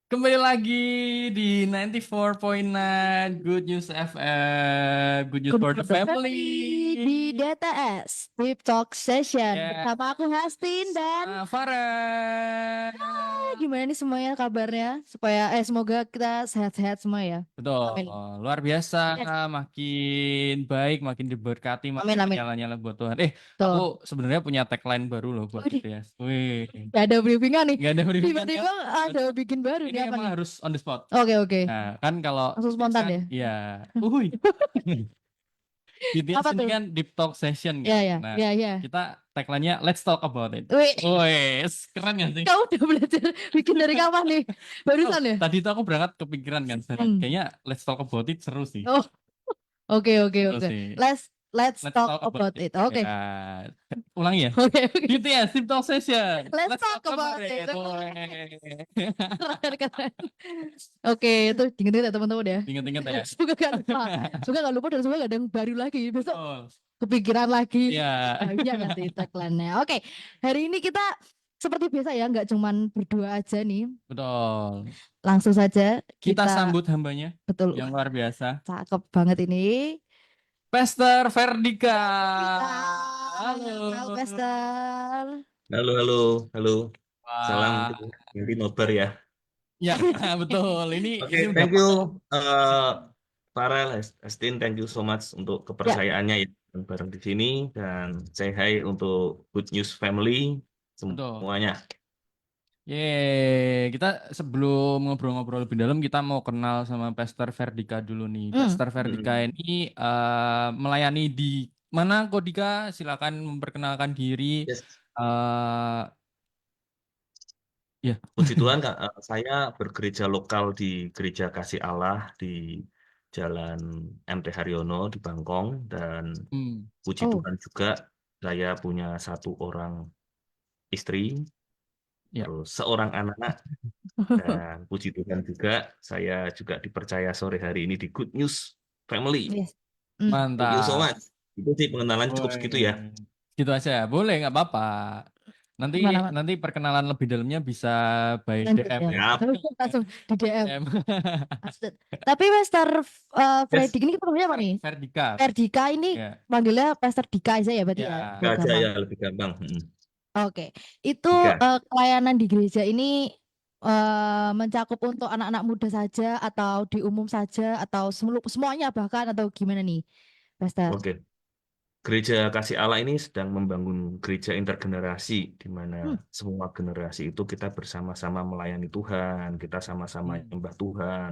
Kembali lagi di 94.9 Good News FM, Good News Good for for the the Family. family di DTS Deep Talk Session Ya, bersama aku Hastin dan Farah. gimana nih semuanya kabarnya supaya semoga kita sehat-sehat semua ya. Betul, Amin. luar biasa, Yes. makin baik, makin diberkati, makin Amin amin. menyala-nyala buat Tuhan. Aku Tuh. sebenarnya punya tagline baru loh buat Widih, BTS. Wih, gak ada briefingan nih. nggak ada briefingan kan? Tiba-tiba ada bikin baru Ini nih apa emang nih? harus on the spot. Oke. Nah, kan kalau Langsung BTS spontan kan, ya. ya, uhui. BTS Apa ini tuh? kan deep talk session Ya kan. ya Nah, ya ya. kita tagline-nya let's talk about it. Wih, Wes, keren gak sih? kamu udah belajar bikin dari kapan nih? Oh, Barusan ya? tadi tuh aku berangkat kepikiran kan, Hmm. kayaknya let's talk about it seru sih. Oh, oke. Seru sih. Let's Let's talk talk about about it. it. Oke. Ya, ulangi ya. Oke. BTS deep talk session. Let's Let's talk talk about about it. it. Weh. Keren. Oke, itu diinget-inget ya teman-teman ya. Ingat-ingat ya. Semoga gak lupa. Semoga gak lupa dan semoga gak ada yang baru lagi. Besok Betul. kepikiran lagi. Iya. Banyak nanti tagline-nya. Oke, hari ini kita seperti biasa ya, nggak cuman berdua aja nih. Betul. Langsung saja Kita kita sambut hambanya betul. yang luar biasa. Cakep banget ini. Pastor Ferdika. Halo Halo. Pastor. Halo. Salam Wah, nanti nobar ya. ya betul. Oke, Ini udah thank you Farel, Estin, thank you so much untuk Ya, kepercayaannya ya bareng di sini dan say hi untuk Good News Family betul. semuanya. Kita sebelum ngobrol-ngobrol lebih dalam kita mau kenal sama Pastor Ferdika dulu nih. Pastor Ferdika Hmm. ini melayani di mana kok Dika? Silakan memperkenalkan diri. Yes, Eh, ya. puji Tuhan Kak, saya bergereja lokal di Gereja Kasih Allah di Jalan MT Haryono di Bangkong dan Hmm. puji oh, Tuhan juga saya punya satu orang istri, Ya. terus seorang anak. Dan puji Tuhan juga, saya juga dipercaya sore hari ini di Good News Family. yes. Thank you so Mantap. much. Itu sih pengenalan cukup segitu ya. Woi. Gitu aja. Boleh nggak apa-apa. Nanti Gimana? nanti perkenalan lebih dalamnya bisa by Lanjut DM ya. ya. Ya, Langsung di DM. DM. Asli. Tapi Pastor yes, Freddy ini kita panggilnya apa nih? Ferdika. Ferdika ini Ya. panggilnya Pastor Dika aja ya berarti ya. Ya. Biar aja gampang. ya lebih gampang. Oke. Itu Tiga. pelayanan di gereja ini mencakup untuk anak-anak muda saja atau di umum saja atau semuanya bahkan atau gimana nih, Pastor? Oke. Gereja Kasih Allah ini sedang membangun gereja intergenerasi di mana Hmm, semua generasi itu kita bersama-sama melayani Tuhan, kita sama-sama Hmm. nyembah Tuhan.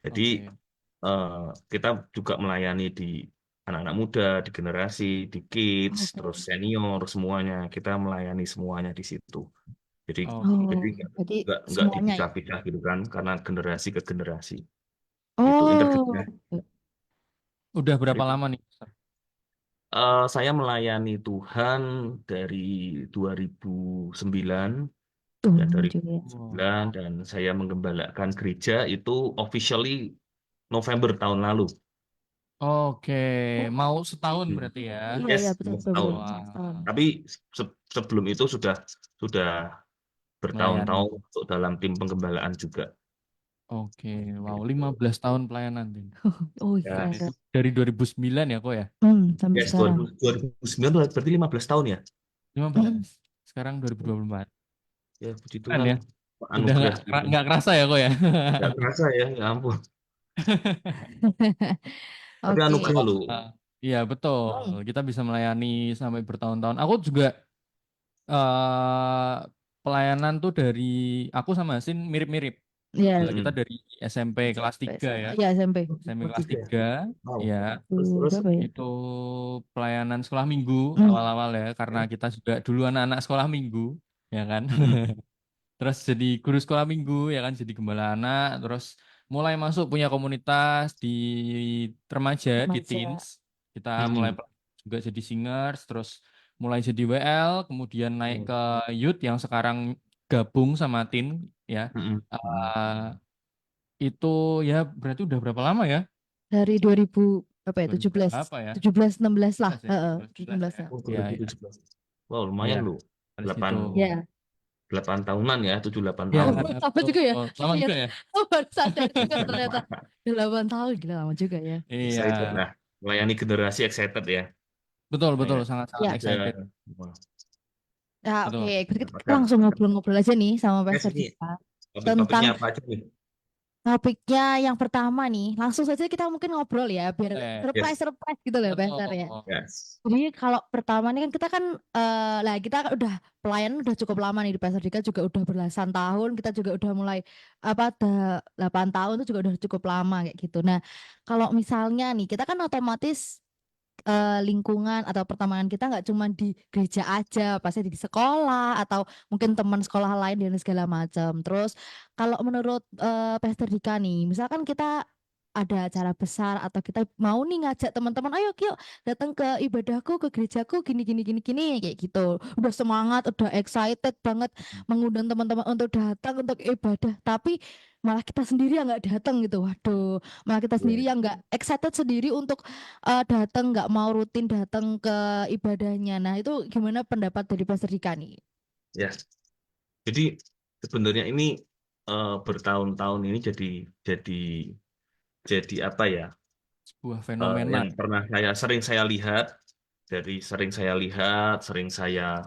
Jadi Oke. eh, kita juga melayani di anak-anak muda, di generasi, di kids, oke. terus senior, semuanya. Kita melayani semuanya di situ. Jadi Oke. jadi Oh, berarti nggak semuanya ya. dipisah-pisah gitu kan, karena generasi ke generasi. Itu Oh, intergenerasi. Udah berapa Jadi, lama nih? saya melayani Tuhan dari 2009 tuh ya lama dari juga ya. Wow. 2009 dan saya menggembalakan gereja itu officially November tahun lalu. Oke, mau setahun Hmm. berarti ya. Iya Yes, iya betul betul betul. tahun. Wah, Tapi sebelum itu sudah melayani. bertahun-tahun masuk dalam tim penggembalaan juga. Oke, wow, Gitu. 15 tahun pelayanan. Tin. Oh Ya, iya. Dari 2009 ya kok ya? Sampai yes, sekarang. 2009 berarti 15 tahun ya. 15. Sekarang 2024. Ya, puji Kan Tuhan. ya? Udah Anugerah Tuhan. nggak kerasa ya kok ya? Nggak kerasa ya ampun. Tapi Oke. anugerah loh. Iya betul. Kita bisa melayani sampai bertahun-tahun. Aku juga eh pelayanan tuh dari aku sama Sin mirip-mirip. Iya, Kita Mm-mm. dari SMP kelas 3 ya. iya SMP. SMP Oh, kelas tiga. 3 Wow. ya. Terus. Berapa ya? Itu pelayanan sekolah minggu Hmm. awal-awal ya. Karena kita juga dulu anak-anak sekolah minggu ya kan. Mm-mm. Terus jadi guru sekolah minggu ya kan. Jadi gembala anak. Terus mulai masuk punya komunitas di remaja, di Remaja. teens. Kita mulai Mm-mm. juga jadi singers. Terus mulai jadi WL. Kemudian naik ke youth yang sekarang gabung sama teen ya. Mm-mm. Mm-mm. Eh, itu ya berarti udah berapa lama ya? Dari 2000 Berapa ya? 17, Berapa ya? 17, 16 lah. 17 ya, 16 ya. ya. Oh, Iya, iya. 2017. Wow, Iya. lumayan loh. Habis 8 itu. Ya. 8 tahunan ya, 7-8 Ya, tahun. Oh, sama juga ya. sama juga Ternyata, ya. baru sadar juga ternyata 8 tahun, gila lama juga ya. Iya, Excited lah. Melayani generasi excited ya. betul, betul, Ya. sangat-sangat Ya. excited. Wah, Ya, Betul. oke. Berarti kita mendapatkan. langsung ngobrol-ngobrol aja nih sama Pastor Ini Dika topik-topiknya tentang apa aja nih? topiknya yang pertama nih. Langsung saja kita mungkin ngobrol ya, biar Yes. surprise gitu loh, Betul. Pastor ya. Yes. Jadi kalau pertama nih kan kita kan lah kita kan udah pelayanan udah cukup lama nih di Pastor Dika juga udah belasan tahun, kita juga udah mulai ada 8 tahun itu juga udah cukup lama kayak gitu. Nah, kalau misalnya nih kita kan otomatis lingkungan atau pertemanan kita nggak cuma di gereja aja, pasti di sekolah atau mungkin teman sekolah lain dan segala macam. Terus kalau menurut Pastor Dika nih, misalkan kita ada acara besar atau kita mau nih ngajak teman-teman, ayo yuk datang ke ibadahku, ke gerejaku, gini gini gini gini kayak gitu. Udah semangat, udah excited banget mengundang teman-teman untuk datang untuk ibadah, tapi malah kita sendiri yang nggak datang gitu. Waduh, malah kita sendiri yang nggak excited sendiri untuk datang, nggak mau rutin datang ke ibadahnya. Nah, itu gimana pendapat dari Pastor Dika nih? Ya. Jadi sebenarnya ini bertahun-tahun ini jadi apa ya? Sebuah fenomena. Yang pernah sering saya lihat, sering saya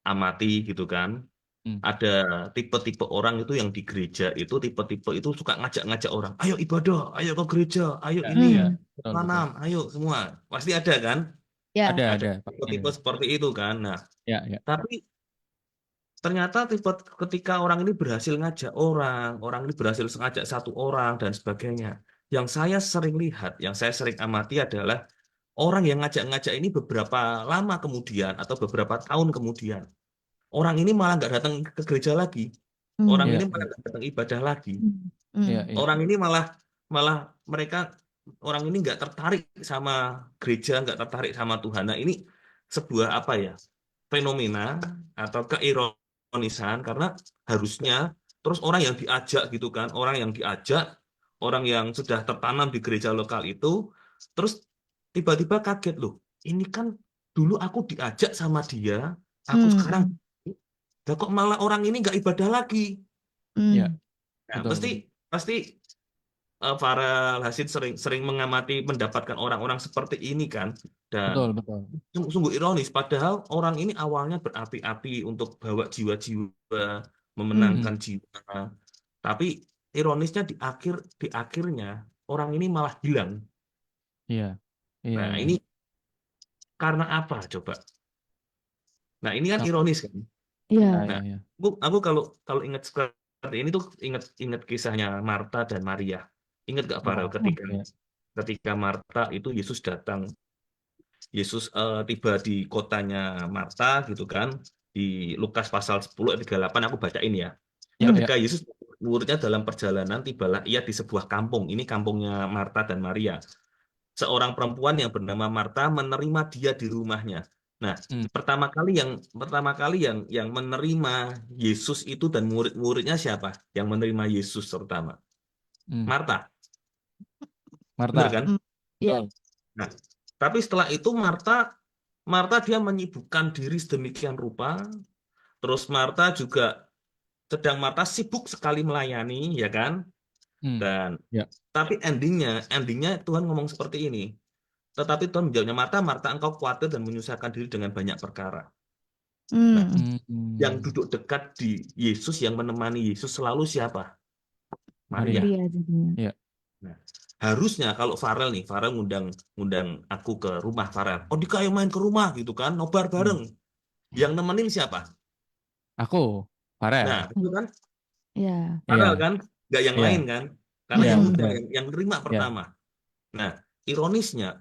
amati gitu kan. Ada tipe-tipe orang itu yang di gereja itu tipe-tipe itu suka ngajak-ngajak orang, ayo ibadah, ayo ke gereja, ayo Ya, ini ya, betul, betul. tanam, ayo semua. Pasti ada kan? Ya. Ada. Tipe-tipe seperti itu kan. Nah, Ya. tapi ternyata ketika orang ini berhasil ngajak orang ini berhasil ngajak satu orang dan sebagainya. Yang saya sering lihat, yang saya sering amati adalah orang yang ngajak-ngajak ini beberapa lama kemudian atau beberapa tahun kemudian, orang ini malah nggak datang ke gereja lagi. Orang Iya, ini malah nggak datang ibadah lagi. iya. Orang ini malah orang ini nggak tertarik sama gereja, nggak tertarik sama Tuhan. Nah, ini sebuah apa ya? Fenomena atau keironisan karena harusnya terus orang yang diajak gitu kan, orang yang sudah tertanam di gereja lokal itu terus tiba-tiba kaget loh. Ini kan dulu aku diajak sama dia, aku sekarang kok malah orang ini nggak ibadah lagi. Iya. Nah, Betul. pasti Farel Hasid sering mengamati mendapatkan orang-orang seperti ini kan, dan Betul. sungguh ironis padahal orang ini awalnya berapi-api untuk bawa jiwa-jiwa, memenangkan jiwa, tapi ironisnya di akhirnya orang ini malah hilang. Iya. Nah, ini karena apa coba? Nah, ini kan ironis kan. Iya. Nah, Iya. aku kalau ingat seperti ini tuh ingat kisahnya Marta dan Maria. Ingat gak Farel ketika Marta itu Yesus datang, Yesus tiba di kotanya Marta gitu kan, di Lukas pasal 10 ayat 38 aku bacain ya. Ketika Yesus muridnya dalam perjalanan, tibalah ia di sebuah kampung. Ini kampungnya Marta dan Maria. Seorang perempuan yang bernama Marta menerima dia di rumahnya. Nah, pertama kali yang menerima Yesus itu dan murid-muridnya siapa? Yang menerima Yesus terutama Marta. Benar kan? Iya. Nah, tapi setelah itu Marta dia menyibukkan diri sedemikian rupa. Terus Marta sibuk sekali melayani, ya kan? Dan tapi endingnya Tuhan ngomong seperti ini. Tetapi Tuhan menjawabnya, Marta, engkau khawatir dan menyusahkan diri dengan banyak perkara. Nah, yang duduk dekat di Yesus, yang menemani Yesus selalu siapa? Maria. Iya. Nah, harusnya kalau Farel ngundang aku ke rumah Farel. Oh, Dika ayo main ke rumah gitu kan, nobar bareng. Yang nemenin siapa? Aku, Farel. Nah, itu kan Iya. Farel kan, nggak yang lain kan? Karena yang nerima pertama. Nah, ironisnya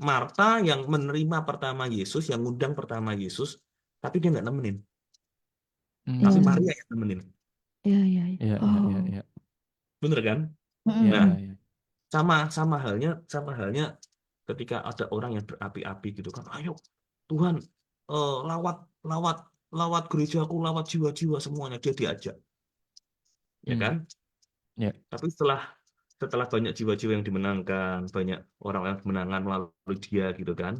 Marta yang menerima pertama Yesus, yang ngundang pertama Yesus, tapi dia nggak nemenin. Tapi Maria yang nemenin. Iya. Iya. Bener kan? Nah, sama halnya ketika ada orang yang berapi-api gitu kan, ayo Tuhan lawat gerejaku, lawat jiwa-jiwa semuanya, dia diajak, ya kan? Ya. Tapi setelah setelah banyak jiwa-jiwa yang dimenangkan, banyak orang yang kemenangan melalui dia gitu kan,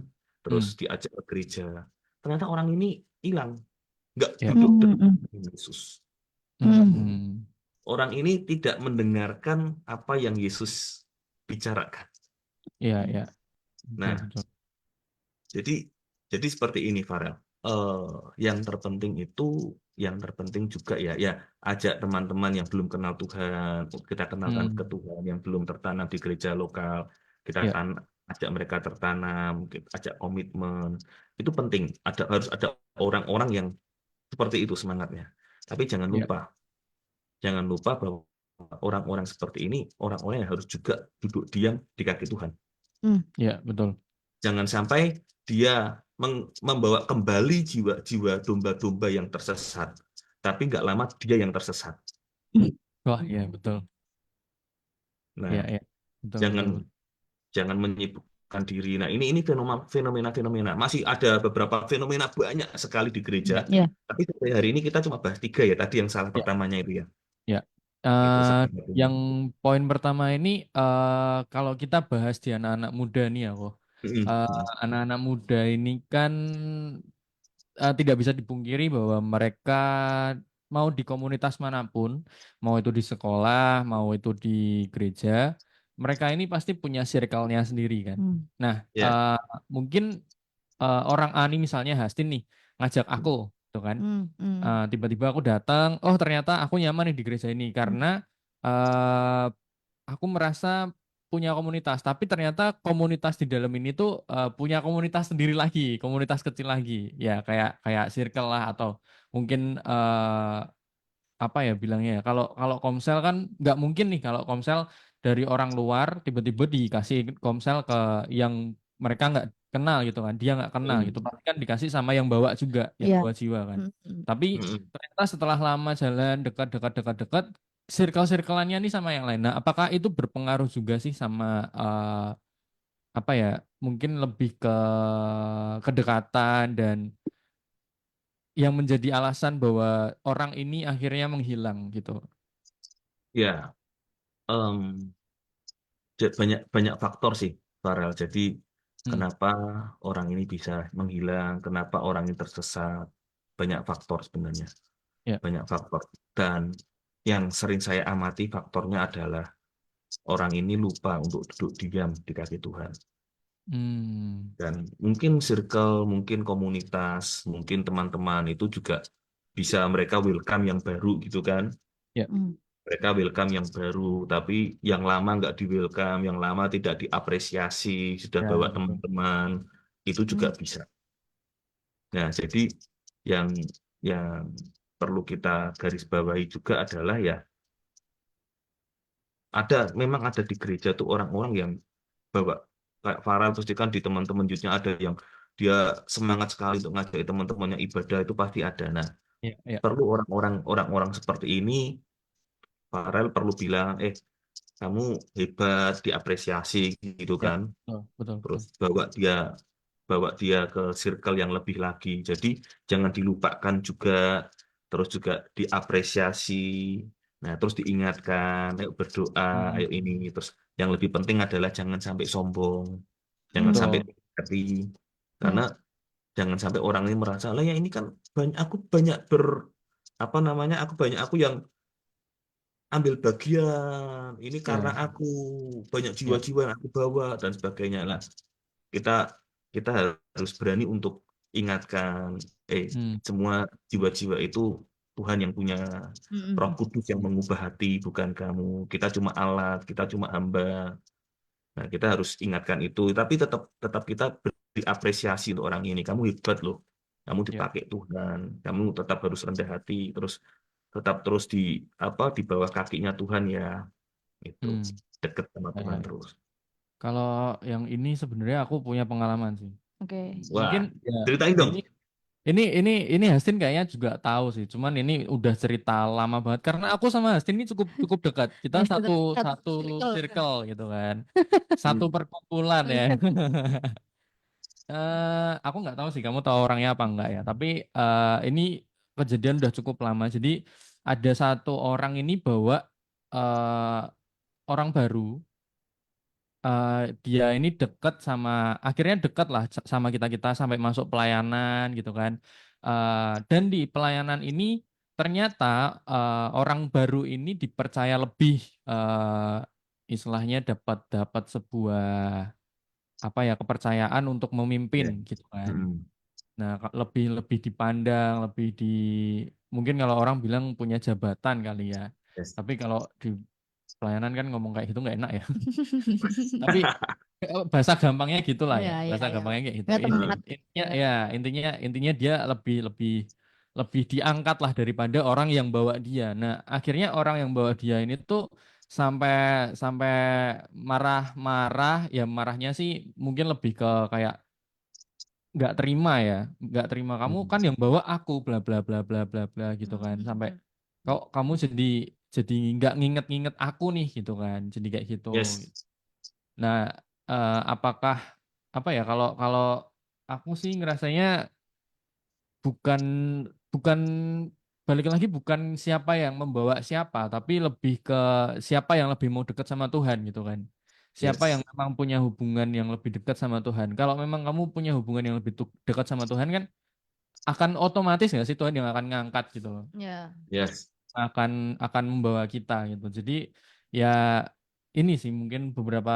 terus Hmm, diajak ke gereja. Ternyata orang ini hilang, nggak ya. duduk Mm, dekat mm, Yesus. mm. Hmm, Orang ini tidak mendengarkan apa yang Yesus bicarakan. ya, ya. Betul, Nah, betul. jadi jadi seperti ini, Farel. Yang terpenting juga ya ajak teman-teman yang belum kenal Tuhan, kita kenalkan ke Hmm, Tuhan, yang belum tertanam di gereja lokal, kita ya, ajak mereka tertanam, kita ajak komitmen. Itu penting. Harus ada orang-orang yang seperti itu semangatnya. Tapi ya, jangan lupa bahwa orang-orang seperti ini orang-orang yang harus juga duduk diam di kaki Tuhan. ya, betul. Jangan sampai dia membawa kembali jiwa-jiwa domba-domba yang tersesat, tapi nggak lama dia yang tersesat. Wah, ya, betul. Nah, Ya, ya. Betul, betul, jangan betul. jangan menyibukkan diri. Nah, ini fenomena-fenomena. Masih ada beberapa fenomena banyak sekali di gereja, Ya. tapi sampai hari ini kita cuma bahas 3 ya. Tadi yang salah Ya, pertamanya itu ya. ya. Itu Eh, sebenarnya. yang poin pertama ini, kalau kita bahas di anak-anak muda nih ya, kok. Mm-mm. Anak-anak muda ini kan tidak bisa dipungkiri bahwa mereka mau di komunitas manapun, mau itu di sekolah, mau itu di gereja, mereka ini pasti punya circle-nya sendiri kan. Mm. Nah, Ya. mungkin orang A nih misalnya Hastin nih ngajak aku, tuh kan. Mm, mm, Tiba-tiba aku datang, oh ternyata aku nyaman nih di gereja ini mm. karena eh, aku merasa punya komunitas, tapi ternyata komunitas di dalam ini tuh punya komunitas sendiri lagi, komunitas kecil lagi, ya kayak kayak circle lah atau mungkin apa ya bilangnya ya, kalau kalau Komsel kan nggak mungkin nih kalau Komsel dari orang luar tiba-tiba dikasih Komsel ke yang mereka nggak kenal gitu kan, dia nggak kenal gitu, Mm. pasti kan dikasih sama yang bawa juga, yang Ya. bawa jiwa kan. Mm, mm. Tapi Mm-mm. ternyata setelah lama jalan dekat-dekat, circle-circleannya nih sama yang lain. Nah, apakah itu berpengaruh juga sih sama apa ya? Mungkin lebih ke kedekatan dan yang menjadi alasan bahwa orang ini akhirnya menghilang gitu. Ya, banyak banyak faktor sih, Farel. Jadi Hmm, kenapa orang ini bisa menghilang, kenapa orang ini tersesat, banyak faktor sebenarnya, ya. banyak faktor. Dan yang sering saya amati faktornya adalah orang ini lupa untuk duduk diam di kaki Tuhan. Hmm, Dan mungkin circle, mungkin komunitas, mungkin teman-teman itu juga bisa mereka welcome yang baru gitu kan. ya. Mm. Mereka welcome yang baru, tapi yang lama nggak di welcome, yang lama tidak diapresiasi, sudah bawa Ya, betul. teman-teman, itu juga Mm. bisa. Nah, jadi yang yang perlu kita garis bawahi juga adalah ya memang ada di gereja tuh orang-orang yang bawa kayak Farel terus dia kan di teman-teman youth-nya ada yang dia semangat sekali untuk ngajak teman-temannya ibadah itu pasti ada. Nah, Ya, ya, perlu orang-orang seperti ini Farel perlu bilang, kamu hebat, diapresiasi gitu ya. kan. Betul, betul, betul. Terus bawa dia ke circle yang lebih lagi. Jadi jangan dilupakan juga, terus juga diapresiasi. Nah, terus diingatkan, ayo berdoa, ayo ini. Hmm, Terus yang lebih penting adalah jangan sampai sombong, jangan sampai Mm. betul. hati. Karena Ya. jangan sampai orang ini merasa, lah ya ini kan aku banyak apa namanya, aku yang ambil bagian ini karena Ya, aku banyak ya. jiwa-jiwa yang aku bawa dan sebagainya lah kita kita harus berani untuk ingatkan Hmm, semua jiwa-jiwa itu Tuhan yang punya Roh Mm, Kudus yang mengubah hati bukan kamu kita cuma alat kita cuma hamba nah kita harus ingatkan itu tapi tetap tetap kita beri apresiasi untuk orang ini kamu hebat loh kamu ya. dipakai Tuhan kamu tetap harus rendah hati terus tetap terus di bawah kakinya Tuhan ya itu Hmm, deket sama ya, ya, Tuhan ya. terus. Kalau yang ini sebenarnya aku punya pengalaman sih. Oke. Wah, Mungkin ya ceritain dong. ini ini Hastin kayaknya juga tahu sih. Cuman ini udah cerita lama banget karena aku sama Hastin ini cukup cukup dekat. Kita Ya, satu satu satu circle. circle gitu kan. Satu Hmm. perkumpulan ya. Iya. Aku nggak tahu sih kamu tahu orangnya apa enggak ya. Tapi ini kejadian udah cukup lama. Jadi ada satu orang ini bawa eh, orang baru, dia ini dekat sama, akhirnya dekat lah sama kita-kita sampai masuk pelayanan gitu kan. Dan di pelayanan ini ternyata orang baru ini dipercaya lebih, istilahnya dapat dapat sebuah apa ya, kepercayaan untuk Ya. memimpin gitu kan. Mm-mm. Nah, lebih lebih dipandang, lebih di, mungkin kalau orang bilang punya jabatan kali ya. Yes. Tapi kalau di pelayanan kan ngomong kayak gitu nggak enak ya. Tapi bahasa gampangnya gitulah ya. Iya, iya, Bahasa iya. gampangnya kayak gitu. Nggak tempat. Intinya Ya. ya, intinya dia lebih lebih lebih diangkat lah daripada orang yang bawa dia. Nah, akhirnya orang yang bawa dia ini tuh sampai sampai marah-marah, ya marahnya sih mungkin lebih ke kayak nggak terima ya, nggak terima, kamu kan yang bawa aku bla bla bla bla bla bla gitu kan, sampai kok kamu jadi nggak nginget-nginget aku nih gitu kan, jadi kayak gitu. Yes. Nah, apakah apa ya, kalau kalau aku sih ngerasanya bukan bukan balik lagi, bukan siapa yang membawa siapa, tapi lebih ke siapa yang lebih mau dekat sama Tuhan gitu kan. Siapa yang Yes. memang punya hubungan yang lebih dekat sama Tuhan. Kalau memang kamu punya hubungan yang lebih dekat sama Tuhan kan, akan otomatis nggak sih Tuhan yang akan ngangkat gitu loh. Ya. Yes. Akan membawa kita gitu. Jadi ya ini sih mungkin beberapa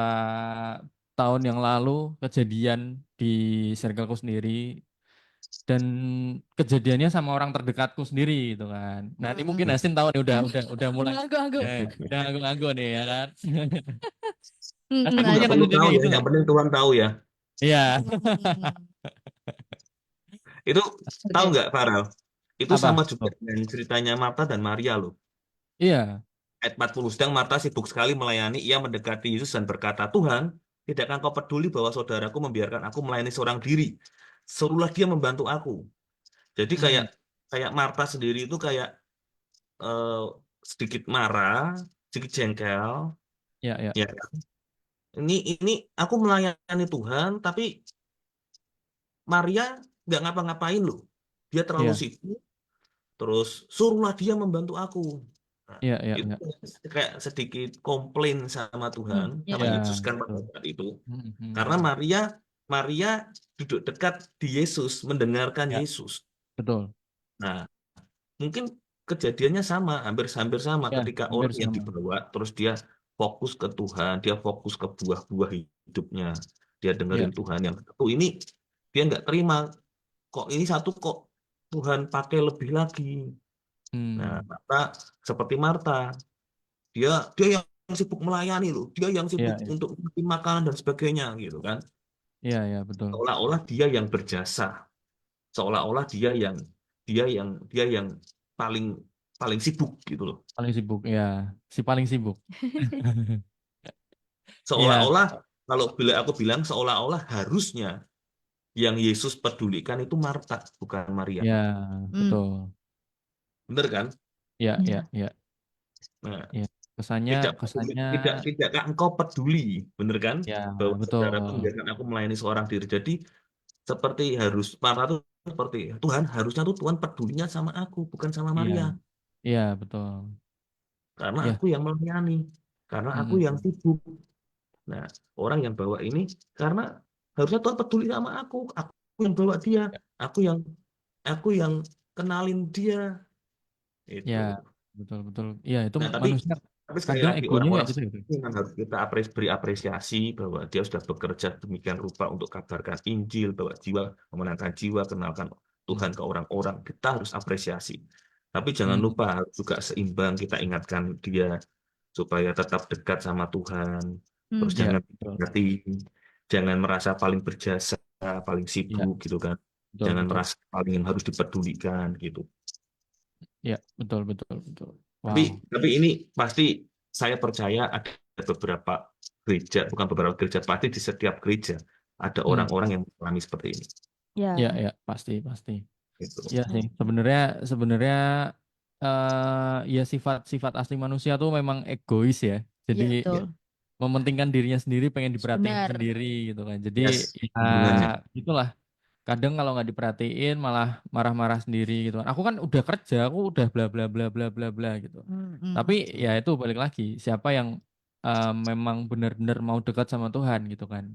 tahun yang lalu kejadian di circleku sendiri, dan kejadiannya sama orang terdekatku sendiri gitu kan. Nah, ini mungkin Hasin tahu nih, udah mulai Ngaku-ngaku. udah ngaku-ngaku nih ya kan. Hasin Aku punya nggak perlu kejadian tahu kayak ya, gitu yang nggak? penting Tuhan tahu ya. Iya. Itu tahu Oke. nggak, Farel? Itu sama Apa? juga Oh, dengan ceritanya Marta dan Maria loh. iya. Ayat 40, sedang Marta sibuk sekali melayani, ia mendekati Yesus dan berkata, Tuhan, tidakkah kau peduli bahwa saudaraku membiarkan aku melayani seorang diri? Suruhlah dia membantu aku. Jadi kayak Hmm. kayak Marta sendiri itu kayak eh, sedikit marah, sedikit jengkel. Ya, ya. Ya, ini aku melayani Tuhan, tapi Maria nggak ngapa-ngapain loh. Dia terlalu Iya. sibuk, terus suruhlah dia membantu aku. Nah, Iya, iya, itu iya. kayak sedikit komplain sama Tuhan, Ya. sama Iya, Yesus kan pada betul. saat itu. Hmm, Karena hmm. Maria duduk dekat di Yesus, mendengarkan Ya, Yesus. betul. Nah, mungkin kejadiannya sama, hampir-hampir sama Ya, ketika hampir orang yang sama. dibawa, terus dia fokus ke Tuhan, dia fokus ke buah-buah hidupnya, dia Ya. dengerin Tuhan. Yang satu ini dia nggak terima, kok ini satu kok Tuhan pakai lebih lagi. Nah, Hmm. Marta seperti Marta, dia dia yang sibuk melayani loh, dia yang Iya, sibuk iya. untuk memberi makanan dan sebagainya gitu kan. Iya, iya, betul. Seolah-olah dia yang berjasa, seolah-olah dia yang paling paling sibuk gitu loh. Paling sibuk, ya. Si paling sibuk. Iya, Seolah-olah kalau bila aku bilang seolah-olah harusnya yang Yesus pedulikan itu Marta, bukan Maria. ya, Hmm. betul. Bener kan? Ya, ya, Ya. ya, Nah, ya. Kesannya, tidak kesannya, tidakkah engkau peduli, bener kan? ya, Bahwa betul. saudaraku membiarkan aku melayani seorang diri. Jadi seperti harus Marta tuh seperti Tuhan, harusnya tuh Tuhan pedulinya sama aku, bukan sama Iya, Maria. iya, betul. Karena Ya, aku yang melayani, karena aku yang mm, sibuk. Nah, orang yang bawa ini karena harusnya Tuhan peduli sama aku yang bawa dia, ya, aku yang kenalin dia ya, itu. betul, betul. Iya, itu Nah, manusia tapi sekali kadang lagi egonya kayak orang-orang gitu ya. seperti ini memang harus kita beri apresiasi bahwa dia sudah bekerja demikian rupa untuk kabarkan Injil, bawa jiwa, memenangkan jiwa, kenalkan Tuhan Hmm, ke orang-orang. Kita harus apresiasi. Tapi jangan hmm, lupa harus juga seimbang kita ingatkan dia supaya tetap dekat sama Tuhan. Terus Hmm. ya, jangan betul. hati, jangan merasa paling berjasa, paling Ya, sibuk gitu kan. betul, Jangan betul. merasa paling yang harus dipedulikan gitu. Ya, betul, betul, betul. Tapi Wow. tapi ini pasti saya percaya ada beberapa gereja, bukan beberapa gereja, pasti di setiap gereja ada Hmm, orang-orang yang mengalami seperti ini. ya, Ya. ya, pasti, pasti. Gitu. Ya sih, sebenarnya sebenarnya ya sifat-sifat asli manusia tuh memang egois ya. Jadi Iya, ya, betul. mementingkan dirinya sendiri, pengen diperhatiin Benar. sendiri gitu kan. Jadi Yes, ya hubungannya. itulah. Kadang kalau nggak diperhatiin malah marah-marah sendiri gitu kan. Aku kan udah kerja, aku udah bla bla bla bla bla bla gitu. Hmm. Hmm. Tapi ya itu balik lagi, siapa yang memang benar-benar mau dekat sama Tuhan gitu kan.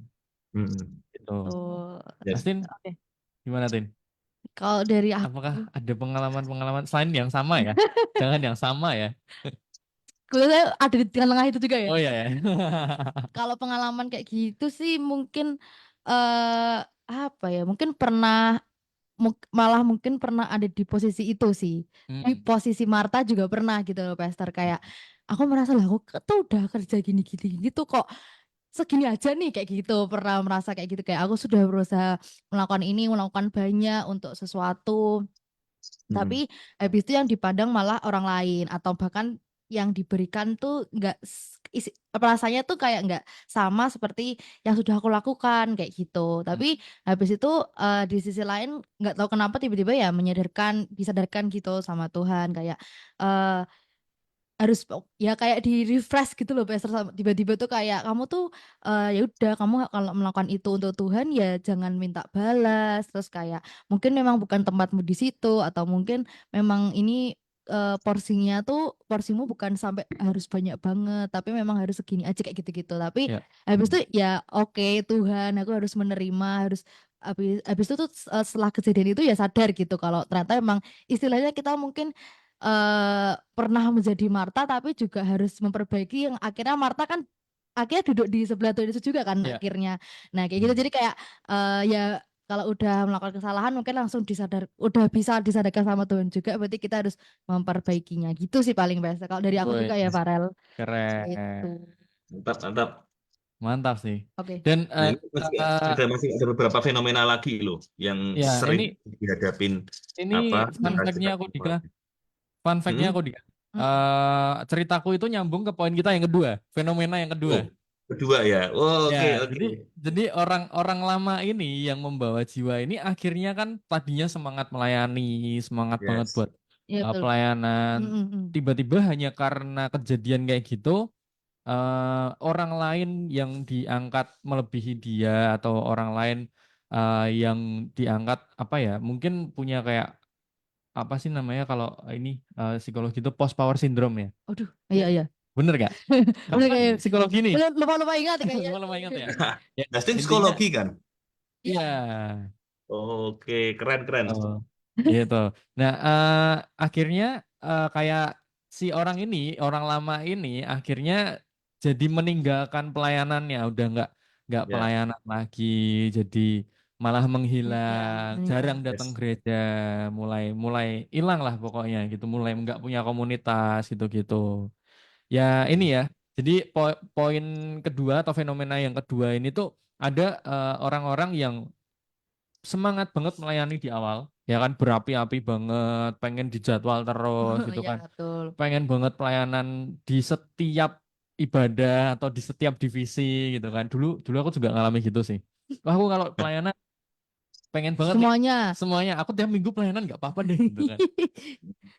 Mm-mm. Gitu. Oh, Yes. Astin, oke. gimana Tin? Kalau dari Apakah aku, ada pengalaman-pengalaman selain yang sama ya? Jangan yang sama ya. sebenarnya ada di tengah-tengah itu juga ya. Oh iya ya. Kalau pengalaman kayak gitu sih mungkin apa ya? Mungkin pernah malah mungkin pernah ada di posisi itu sih. Di Hmm. posisi Marta juga pernah gitu loh, Pastor. Kayak aku merasa lah, aku tuh udah kerja gini-gini gitu kok segini aja nih kayak gitu. Pernah merasa kayak gitu, kayak aku sudah berusaha melakukan ini, melakukan banyak untuk sesuatu. Mm-mm. Tapi habis itu yang dipandang malah orang lain, atau bahkan yang diberikan tuh nggak rasanya tuh kayak nggak sama seperti yang sudah aku lakukan kayak gitu. Tapi habis itu di sisi lain nggak tahu kenapa tiba-tiba ya disadarkan gitu sama Tuhan, kayak eh, harus ya kayak di refresh gitu loh, Pastor. Tiba-tiba tuh kayak kamu tuh ya udah, kamu kalau melakukan itu untuk Tuhan ya jangan minta balas. Terus kayak mungkin memang bukan tempatmu di situ, atau mungkin memang ini porsimu bukan sampai harus banyak banget, tapi memang harus segini aja kayak gitu-gitu. Tapi Ya. habis itu ya oke, Tuhan, aku harus menerima, harus habis itu tuh setelah kejadian itu ya sadar gitu kalau ternyata emang istilahnya kita mungkin pernah menjadi Marta, tapi juga harus memperbaiki, yang akhirnya Marta kan akhirnya duduk di sebelah Tuhan Yesus juga kan Ya. akhirnya. Nah kayak gitu, jadi kayak ya kalau udah melakukan kesalahan mungkin langsung udah bisa disadarkan sama Tuhan juga, berarti kita harus memperbaikinya gitu sih paling biasa. Kalau dari aku Woi, juga ya, Farel. keren. Gitu. Mantap, mantap. Mantap sih. Oke. Dan Nah, ini masih ada beberapa fenomena lagi loh yang ya sering ini dihadapin di fun fact-nya masyarakat aku kita. Dika. Fun fact-nya Mm-mm. aku Dika. Mm-mm. Ceritaku itu nyambung ke poin kita yang kedua, fenomena yang kedua. Oh, kedua ya. Oh, Ya, oke, oke. jadi orang-orang lama ini yang membawa jiwa ini akhirnya kan tadinya semangat melayani, semangat banget Yes. buat Iya betul. pelayanan. Mm-mm. Tiba-tiba hanya karena kejadian kayak gitu, orang lain yang diangkat melebihi dia atau orang lain yang diangkat apa ya? Mungkin punya kayak apa sih namanya kalau ini psikologi itu post power syndrome ya. Aduh, iya iya. Bener gak? Kamu Bener kan kayak psikologi nih. lupa-lupa ingat kayaknya. Lupa ingat ya. Ya, Nasdem intinya psikologi kan? iya. Oke, keren, keren. Oh, gitu. Nah, akhirnya kayak si orang ini, orang lama ini akhirnya jadi meninggalkan pelayanannya, udah nggak Ya, pelayanan lagi, jadi malah menghilang, jarang Meninggal. datang yes. gereja, mulai mulai hilang lah pokoknya gitu, mulai nggak punya komunitas gitu-gitu. Ya ini ya. Jadi poin kedua atau fenomena yang kedua ini tuh ada orang-orang yang semangat banget melayani di awal, ya kan berapi-api banget, pengen dijadwal terus gitu Iya kan, betul. pengen banget pelayanan di setiap ibadah atau di setiap divisi gitu kan. Dulu dulu aku juga ngalami gitu sih. Wah, aku kalau pelayanan pengen banget nih Semuanya. semuanya. Aku tiap minggu pelayanan nggak apa-apa deh gitu kan.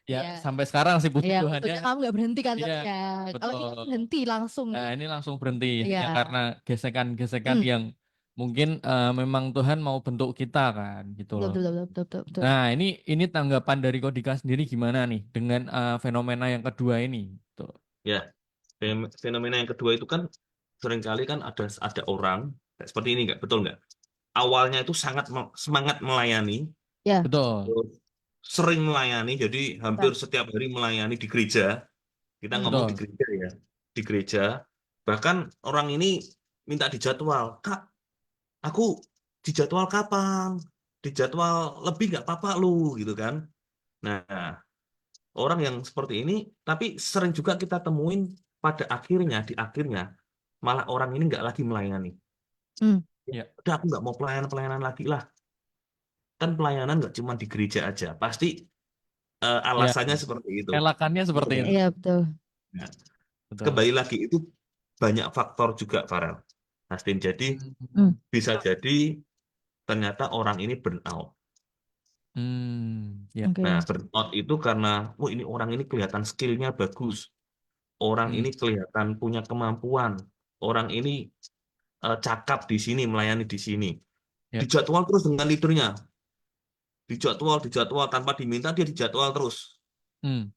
Ya Iya. sampai sekarang sih puji Iya, Tuhannya. untungnya kamu nggak berhenti kan, Iya tapi ya kalau ini betul. kan berhenti langsung Nah, nih. ini langsung berhenti Iya. hanya karena gesekan-gesekan Hmm. yang mungkin memang Tuhan mau bentuk kita kan gitu Betul, loh. betul, betul, betul, betul, betul. Nah, ini tanggapan dari Kodika sendiri gimana nih dengan fenomena yang kedua ini? Tuh. Ya, fenomena yang kedua itu kan seringkali kan ada orang kayak seperti ini nggak? Betul nggak? Awalnya itu sangat semangat melayani, Ya. Betul, terus sering melayani, jadi hampir Ya. setiap hari melayani di gereja. Kita Hmm. ngomong di betul. gereja ya, di gereja. Bahkan orang ini minta dijadwal, Kak, aku dijadwal kapan? Dijadwal lebih nggak apa-apa lu, gitu kan? Nah, orang yang seperti ini, tapi sering juga kita temuin di akhirnya malah orang ini nggak lagi melayani. Hmm. Ya, Ya, udah aku nggak mau pelayanan lagi lah. Kan pelayanan nggak cuma di gereja aja. Pasti ya. alasannya seperti itu. Elakannya Betul seperti kan? itu. Iya betul. Nah, Betul. kembali lagi itu banyak faktor juga, Farel. Nastin, jadi Hmm. bisa jadi ternyata orang ini burnout. Ya. Nah, Oke. burnout itu karena, oh ini orang ini kelihatan skillnya bagus. Orang Hmm, ini kelihatan punya kemampuan. Orang ini cakap di sini, melayani di sini. ya. Dijadwal terus dengan leadernya. Dijadwal tanpa diminta dia dijadwal terus. Hmm,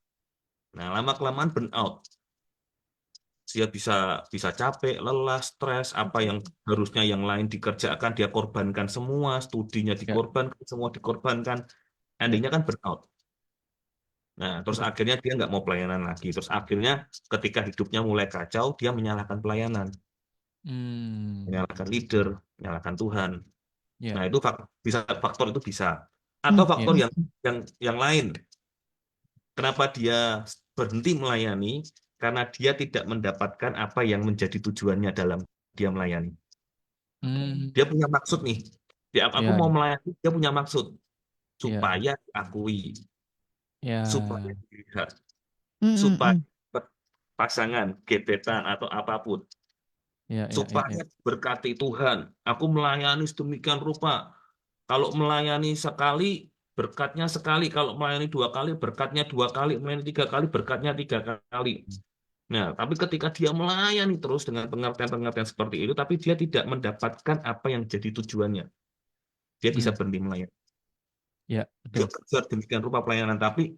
Nah, lama-kelamaan burnout. Dia bisa capek, lelah, stres, apa yang harusnya yang lain dikerjakan, dia korbankan semua, studinya Ya, dikorbankan, semua dikorbankan. ya, Endingnya kan burnout. Nah, terus betul. akhirnya dia nggak mau pelayanan lagi. Terus akhirnya ketika hidupnya mulai kacau, dia menyalahkan pelayanan, Hmm, menyalahkan leader, menyalahkan Tuhan. ya, Nah, itu bisa faktor itu bisa. Atau Hmm, ya, faktor hmm, yang lain. Kenapa dia berhenti melayani? Karena dia tidak mendapatkan apa yang menjadi tujuannya dalam dia melayani. hmm, Dia punya maksud nih. Aku ya, mau ya, melayani, dia punya maksud ya, supaya diakui, supaya ya, dilihat, hmm, supaya hmm. pasangan, gebetan atau apapun, ya, ya, ya, ya. supaya berkati Tuhan. Aku melayani sedemikian rupa. Kalau melayani sekali, berkatnya sekali. Kalau melayani 2 kali, berkatnya 2 kali. Melayani 3 kali, berkatnya 3 kali. Nah, tapi ketika dia melayani terus dengan pengertian-pengertian seperti itu, tapi dia tidak mendapatkan apa yang jadi tujuannya, dia bisa Hmm, berhenti melayani. ya, Dia betul. kejar demikian rupa pelayanan, tapi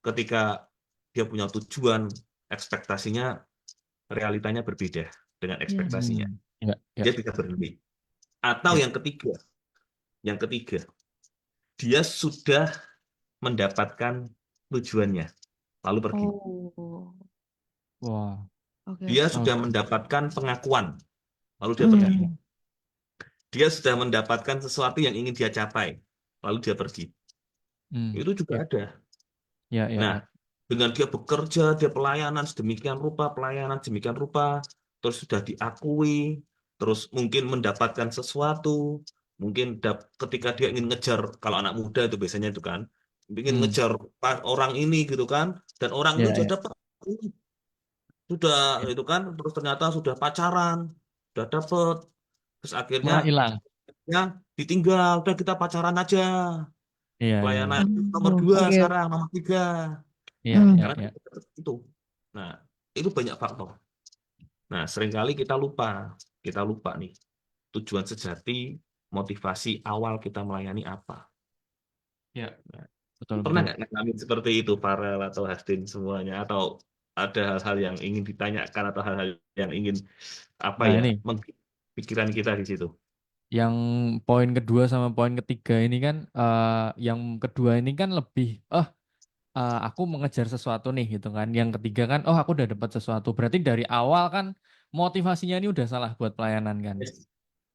ketika dia punya tujuan, ekspektasinya, realitanya berbeda dengan Ya. ekspektasinya. Hmm, ya, ya, Dia bisa berhenti. Atau ya. yang ketiga, dia sudah mendapatkan tujuannya, lalu pergi. Oh, Wah, oke, Dia oke. sudah lalu, mendapatkan pengakuan, lalu dia ya, pergi. Hmm. Dia sudah mendapatkan sesuatu yang ingin dia capai, lalu dia pergi. hmm, Itu juga ya, ada. ya, ya, Nah, ya. dengan dia bekerja, dia pelayanan sedemikian rupa, terus sudah diakui, terus mungkin mendapatkan sesuatu, mungkin ketika dia ingin ngejar, kalau anak muda itu biasanya itu kan, ingin Hmm, ngejar orang ini gitu kan, dan orang itu ya, sudah ya, dapat, sudah ya. itu kan, terus ternyata sudah pacaran, sudah dapet, terus akhirnya Malah hilang. ya ditinggal, udah kita pacaran aja, Iya, iya, iya. pelayanan nomor Oh, 2 oke. sekarang, nomor 3. Iya, Hmm. iya, Karena iya. itu. Nah, itu banyak faktor. Nah, seringkali kita lupa nih tujuan sejati, motivasi awal kita melayani apa. Iya, Nah, betul, pernah betul. nggak ngalamin seperti itu, Farel atau Hastin semuanya? Atau ada hal-hal yang ingin ditanyakan atau hal-hal yang ingin apa Nah, ya ini pikiran kita di situ? yang poin kedua sama poin ketiga ini kan, yang kedua ini kan lebih, aku mengejar sesuatu nih gitu kan. Yang ketiga kan, aku udah dapat sesuatu. Berarti dari awal kan motivasinya ini udah salah buat pelayanan kan. Yes.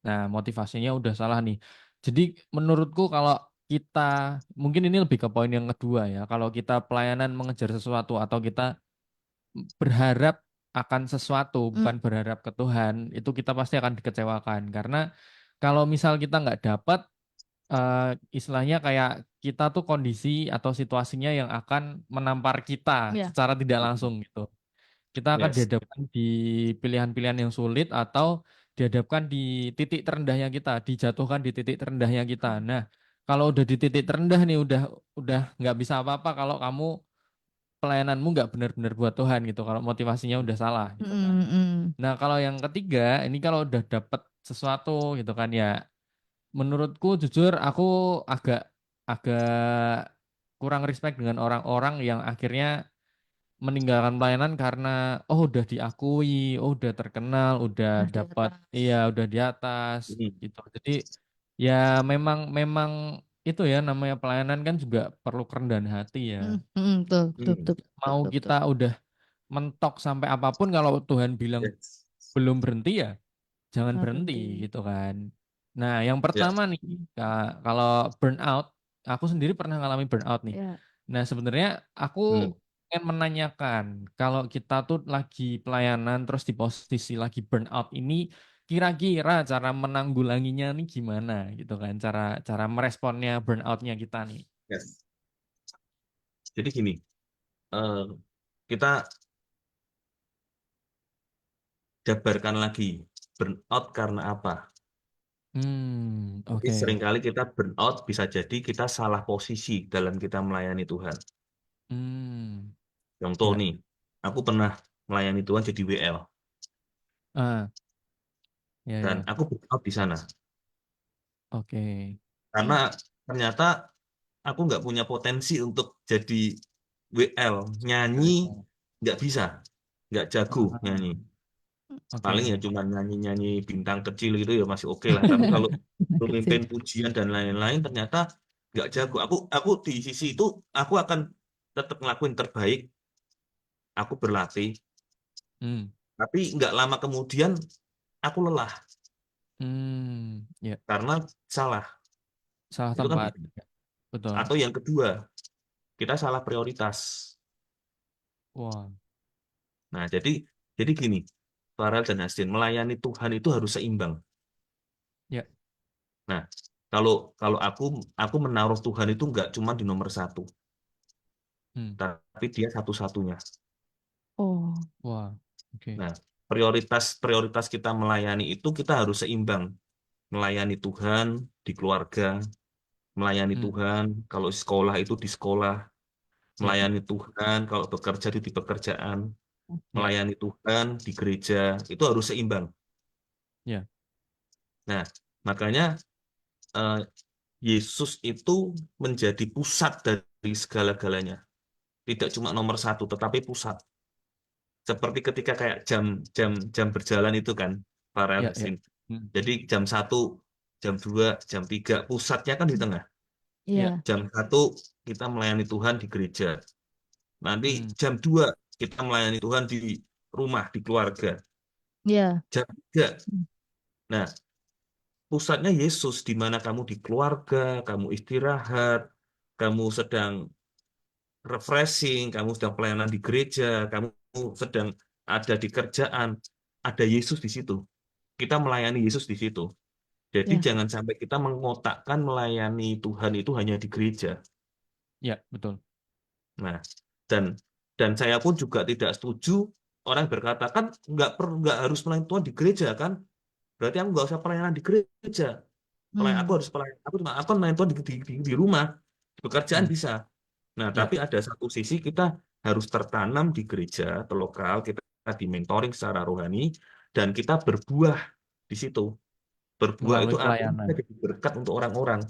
Nah, motivasinya udah salah nih. Jadi menurutku kalau kita, mungkin ini lebih ke poin yang kedua ya. Kalau kita pelayanan mengejar sesuatu atau kita berharap akan sesuatu, Hmm. bukan berharap ke Tuhan, itu kita pasti akan dikecewakan. Karena kalau misal kita nggak dapat, istilahnya kayak kita tuh kondisi atau situasinya yang akan menampar kita Ya. secara tidak langsung gitu. Kita akan Yes. dihadapkan di pilihan-pilihan yang sulit atau dihadapkan di titik terendahnya kita, dijatuhkan di titik terendahnya kita. Nah, kalau udah di titik terendah nih, udah nggak bisa apa-apa kalau kamu pelayananmu nggak benar-benar buat Tuhan gitu. Kalau motivasinya udah salah gitu kan. Hmm, hmm. Nah, kalau yang ketiga, ini kalau udah dapet sesuatu gitu kan ya, menurutku jujur aku agak agak kurang respect dengan orang-orang yang akhirnya meninggalkan pelayanan karena udah diakui, udah terkenal, udah Nah, di dapat, atas. iya udah di atas Hmm. gitu. Jadi ya memang memang itu ya namanya pelayanan kan juga perlu kerendahan hati ya. Betul, betul, Hmm. betul, betul, Mau betul, kita betul. udah mentok sampai apapun kalau Tuhan bilang Yes. belum berhenti ya jangan Jangan berhenti berhenti. gitu kan. Nah, yang Ya. pertama nih, kalau burnout, aku sendiri pernah ngalami burnout nih. Ya. Nah, sebenarnya aku Hmm. ingin menanyakan, kalau kita tuh lagi pelayanan terus di posisi lagi burnout ini, kira-kira cara menanggulanginya nih gimana gitu kan? Cara cara meresponnya burnoutnya kita nih. Yes. Jadi gini, eh, kita jabarkan lagi burnout karena apa. Jadi Oke. seringkali kita burnout bisa jadi kita salah posisi dalam kita melayani Tuhan. Hmm, Contoh ya. nih, aku pernah melayani Tuhan jadi WL Ah, ya dan ya. aku burnout di sana Oke. karena ternyata aku nggak punya potensi untuk jadi WL, nyanyi nggak bisa, nggak jago Ah, nyanyi. oke. Paling ya cuma nyanyi-nyanyi bintang kecil gitu ya masih oke lah. Tapi kalau Kecil. pemimpin pujian dan lain-lain ternyata nggak jago. Aku di sisi itu aku akan tetap ngelakuin terbaik. Aku berlatih, Hmm. tapi nggak lama kemudian aku lelah Ya, karena salah. salah Itu kan tempat. bisa. Ya, betul. Atau yang kedua, kita salah prioritas. Wah, Nah, jadi gini, Farel dan Hastin, melayani Tuhan itu harus seimbang. ya. Nah, kalau kalau aku menaruh Tuhan itu nggak cuma di nomor satu, Hmm. tapi dia satu-satunya. Oh, Wah, oke. Nah, prioritas kita melayani itu kita harus seimbang. Melayani Tuhan di keluarga, melayani Hmm. Tuhan kalau sekolah itu di sekolah, Ya, melayani Tuhan kalau bekerja itu di pekerjaan, ya, melayani Tuhan di gereja, itu harus seimbang. ya. Nah, makanya eh, Yesus itu menjadi pusat dari segala-galanya. Tidak cuma nomor satu, tetapi pusat. Seperti ketika kayak jam berjalan itu kan, para Ya, ya. Hussein. Hmm. Jadi jam 1, jam 2, jam 3, pusatnya kan di tengah. Ya. iya, Jam 1 kita melayani Tuhan di gereja. Nanti Hmm. jam 2 kita melayani Tuhan di rumah, di keluarga. iya, Jam 3. Hmm. Nah, pusatnya Yesus, di mana kamu di keluarga, kamu istirahat, kamu sedang refreshing, kamu sedang pelayanan di gereja, kamu sedang ada di kerjaan, ada Yesus di situ. Kita melayani Yesus di situ. Jadi iya, jangan sampai kita mengotakkan melayani Tuhan itu hanya di gereja. Ya, betul. Nah, dan saya pun juga tidak setuju orang berkata kan nggak harus melayani Tuhan di gereja kan? Berarti aku nggak usah pelayanan di gereja. Aku Hmm. harus pelayan, aku melayani Tuhan di rumah, di pekerjaan Hmm. bisa. Nah, Ya, tapi ada satu sisi kita harus tertanam di gereja lokal, kita di mentoring secara rohani, dan kita berbuah di situ. Berbuah itu melalui artinya pelayanan. kita jadi berkat untuk orang-orang.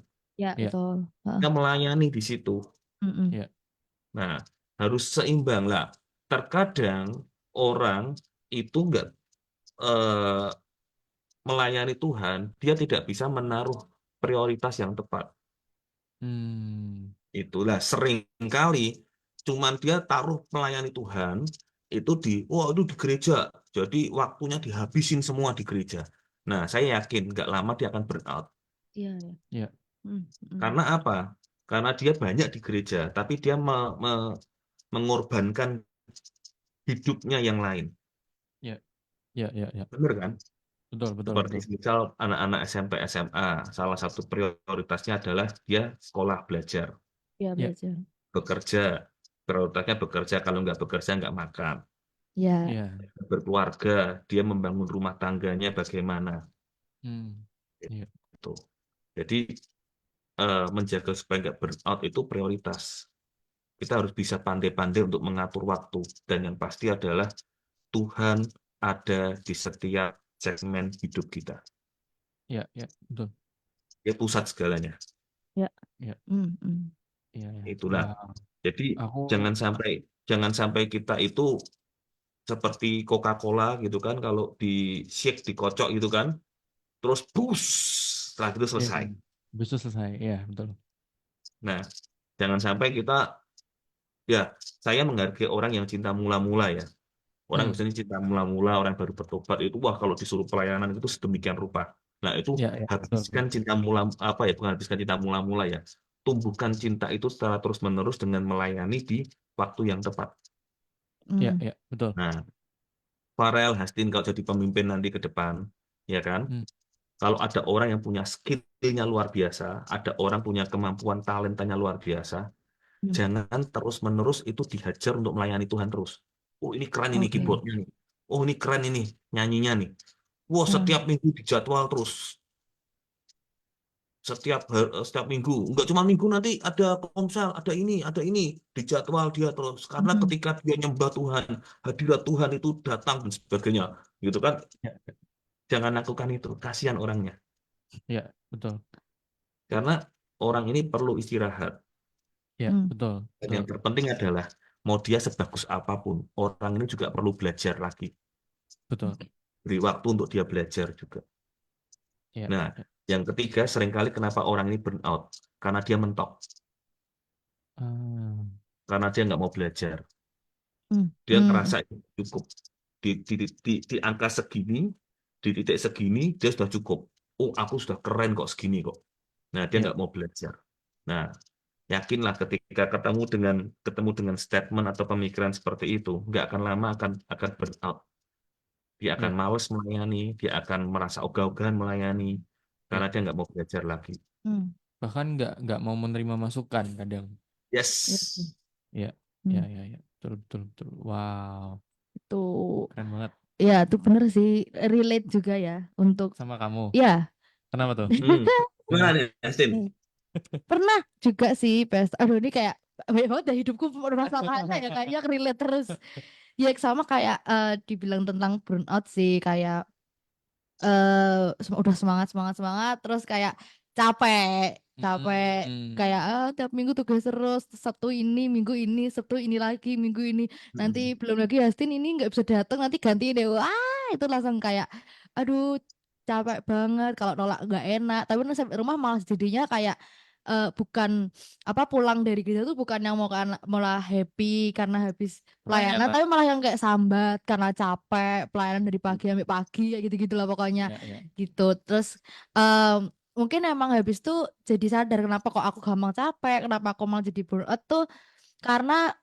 Ya, Ya, betul. Heeh. Kita melayani di situ. Mm-mm. ya. Nah, harus seimbang lah. Terkadang orang itu enggak eh, melayani Tuhan, dia tidak bisa menaruh prioritas yang tepat. Hmm. Itulah seringkali cuman dia taruh melayani Tuhan itu itu di gereja. Jadi waktunya dihabisin semua di gereja. Nah, saya yakin nggak lama dia akan burn out. Iya, ya. Ya, Mm-mm. Karena apa? Karena dia banyak di gereja, tapi dia mengorbankan hidupnya yang lain. ya, ya, ya, ya. Benar kan? Betul, betul, Seperti betul. misal anak-anak SMP, SMA, salah satu prioritasnya adalah dia sekolah belajar, Iya, Ya, belajar. bekerja. Prioritasnya bekerja, kalau nggak bekerja nggak makan. Ya, ya. Berkeluarga, dia membangun rumah tangganya bagaimana. Hmm. Ya, Itu. Jadi menjaga supaya nggak burn out itu prioritas. Kita harus bisa pandai-pandai untuk mengatur waktu. Dan yang pasti adalah Tuhan ada di setiap segmen hidup kita. ya, ya, betul. Dia pusat segalanya. ya. Ya, Mm-mm. ya, ya. Itulah. Wah, Jadi aku jangan sampai kita itu seperti Coca-Cola gitu kan, kalau di shake dikocok gitu kan, terus bus, setelah itu ya, selesai. besok selesai. Ya, betul. Nah, jangan sampai kita ya saya menghargai orang yang cinta mula-mula ya. Orang Hmm. misalnya cinta mula-mula, orang baru bertobat itu wah kalau disuruh pelayanan itu sedemikian rupa. Nah, itu Ya, ya, betul, betul. habiskan cinta mula apa ya, bukan habiskan cinta mula-mula ya. Tumbuhkan cinta itu secara terus-menerus dengan melayani di waktu yang tepat. Ya, Mm. ya, betul. Nah, Farel, Hastin kalau jadi pemimpin nanti ke depan, ya kan? Hmm. Kalau ada orang yang punya skill-nya luar biasa, ada orang punya kemampuan talentanya luar biasa, Mm. jangan terus-menerus itu dihajar untuk melayani Tuhan terus. Oh, ini keren ini Oke. keyboardnya nih. Oh, ini keren ini nyanyinya nih. Wah, Mm. setiap minggu dijadwal terus. Setiap minggu. Enggak cuma minggu nanti ada komsel, ada ini, dijadwal dia terus. Karena Mm-mm. ketika dia nyembah Tuhan, hadirat Tuhan itu datang dan sebagainya. Gitu kan? Ya, Jangan lakukan itu. Kasihan orangnya. ya, betul. Karena orang ini perlu istirahat. Ya, Mm. betul, Dan betul. yang terpenting adalah mau dia sebagus apapun, orang ini juga perlu belajar lagi. Betul. Beri waktu untuk dia belajar juga. Ya, Nah, ya. yang ketiga, seringkali kenapa orang ini burn out? Karena dia mentok, Ah, karena dia nggak mau belajar. Hmm. Dia Hmm. ngerasa cukup. Di angka segini, di titik segini, dia sudah cukup. Oh, aku sudah keren kok segini kok. Nah, dia ya, nggak mau belajar. Nah, yakinlah ketika ketemu dengan statement atau pemikiran seperti itu, nggak akan lama akan burn out. Dia akan ya, malas melayani, dia akan merasa ogah-ogahan melayani, ya. karena dia nggak mau belajar lagi. Hmm. Bahkan nggak mau menerima masukan kadang. Iya sih. Yes. Ya, Hmm. ya, ya, ya. Betul, betul, betul. Wow, Itu keren banget. ya itu bener sih, relate juga ya untuk Sama kamu. ya. Kenapa tuh? Gimana nih, Justin? Pernah juga sih pesta. Aduh ini kayak banyak banget ya hidupku permasalahannya ya kayaknya relate terus. Ya sama kayak dibilang tentang burnout sih kayak udah semangat terus kayak capek capek Hmm, kayak tiap minggu tugas terus Sabtu ini minggu ini Sabtu ini lagi minggu ini nanti belum lagi Justin ini nggak bisa datang nanti ganti deh wah itu langsung kayak aduh capek banget kalau nolak nggak enak tapi nanti sampai rumah malah jadinya kayak bukan apa pulang dari gereja tuh bukan yang mau malah happy karena habis pelayanan pelayanan. tapi malah yang kayak sambat karena capek pelayanan dari pagi sampai pagi kayak gitu-gitu lah pokoknya Ya, ya. gitu terus mungkin emang habis tuh jadi sadar kenapa kok aku gampang capek kenapa aku malah jadi burnout tuh karena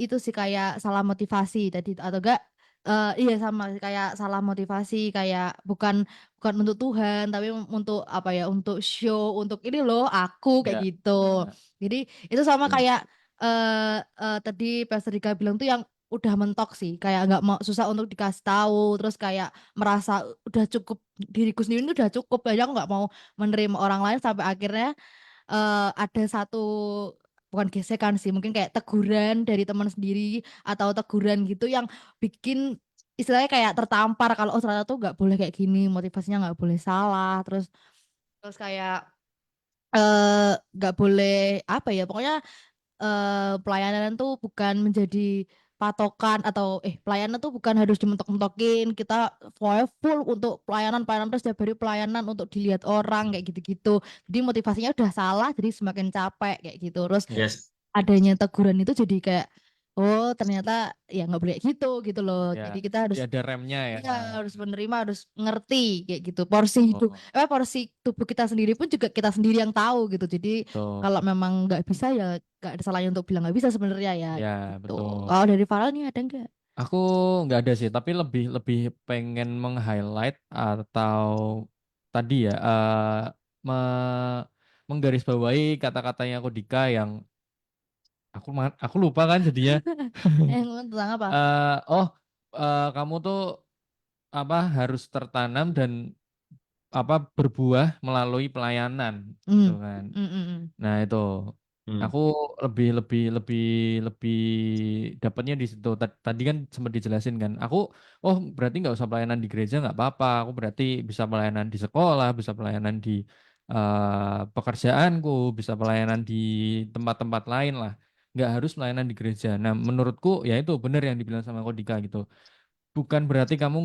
itu sih kayak salah motivasi tadi atau enggak iya sama sih, kayak salah motivasi kayak bukan bukan untuk Tuhan tapi untuk apa ya untuk show untuk ini loh aku kayak Ya, gitu ya. jadi itu sama Hmm. kayak tadi Pastor Dika bilang tuh yang udah mentok sih kayak nggak mau susah untuk dikasih tahu terus kayak merasa udah cukup diriku sendiri itu udah cukup aja aku nggak mau menerima orang lain sampai akhirnya ada satu bukan gesekan sih mungkin kayak teguran dari teman sendiri atau teguran gitu yang bikin istilahnya kayak tertampar kalau oh ternyata tuh nggak boleh kayak gini motivasinya nggak boleh salah terus terus kayak nggak boleh apa ya pokoknya pelayanan tuh bukan menjadi patokan atau pelayanan tuh bukan harus dimentok-mentokin kita full untuk pelayanan terus tiap hari pelayanan untuk dilihat orang kayak gitu-gitu jadi motivasinya udah salah jadi semakin capek kayak gitu terus Ya. Yes. adanya teguran itu jadi kayak oh ternyata ya nggak boleh gitu loh Ya, jadi kita jadi harus ada remnya ya. harus menerima harus ngerti kayak gitu porsi hidup Oh, porsi tubuh kita sendiri pun juga kita sendiri yang tahu gitu jadi betul. kalau memang nggak bisa ya nggak ada salahnya untuk bilang nggak bisa sebenarnya ya Ya, gitu betul. kalau dari Farel nih ada nggak Aku nggak ada sih, tapi lebih lebih pengen meng-highlight atau tadi ya menggarisbawahi kata-katanya aku Dika yang aku lupa kan jadinya. tentang apa Oh, kamu tuh apa harus tertanam dan apa berbuah melalui pelayanan, hmm. gitu kan. Hmm, hmm, hmm. Nah itu Hmm. aku lebih lebih lebih lebih dapatnya di situ. Tadi kan sempat dijelasin kan. Aku oh berarti nggak usah pelayanan di gereja nggak apa-apa. Aku berarti bisa pelayanan di sekolah, bisa pelayanan di pekerjaanku, bisa pelayanan di tempat-tempat lain lah. Nggak harus pelayanan di gereja. Nah menurutku ya itu benar yang dibilang sama Kodika gitu. Bukan berarti kamu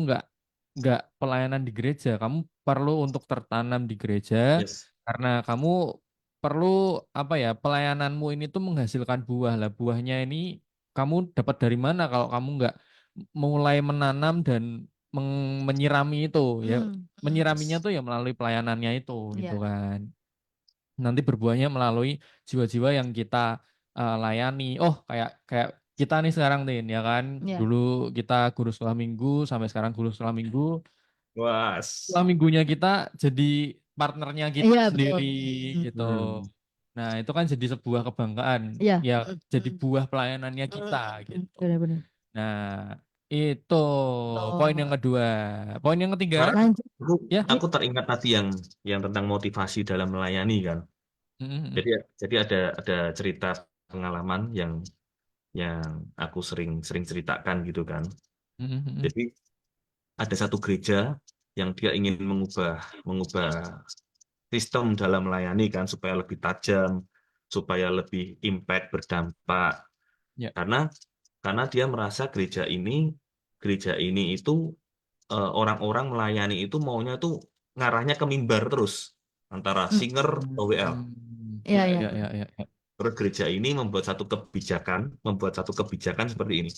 nggak pelayanan di gereja. Kamu perlu untuk tertanam di gereja Yes. karena kamu perlu apa ya pelayananmu ini tuh menghasilkan buah lah buahnya ini kamu dapat dari mana kalau kamu nggak mulai menanam dan menyirami itu ya Hmm, hmm. menyiraminya Yes. tuh ya melalui pelayanannya itu gitu Ya. kan nanti berbuahnya melalui jiwa-jiwa yang kita layani oh kayak kayak kita nih sekarang Tin ya kan Ya. dulu kita guru sekolah minggu sampai sekarang guru sekolah minggu Was. setelah minggunya kita jadi partnernya kita Iya betul sendiri hmm. gitu. Hmm. Nah, itu kan jadi sebuah kebanggaan, Iya ya hmm, jadi hmm. buah pelayanannya kita Hmm, gitu. benar-benar Nah, itu poin yang tuh kedua. Poin yang ketiga, Kemarin lanjut aku, ya. aku teringat tadi yang tentang motivasi dalam melayani kan. Mm-mm, Jadi ada cerita pengalaman yang aku sering sering ceritakan gitu kan. mm-mm, Jadi ada satu gereja yang dia ingin mengubah sistem dalam melayani kan supaya lebih tajam, supaya lebih impact berdampak. ya. Karena karena dia merasa gereja ini itu orang-orang melayani itu maunya tuh ngarahnya ke mimbar terus antara Mm. singer atau WL. Iya, Ya, iya. ya, ya, ya. Terus gereja ini membuat satu kebijakan seperti ini.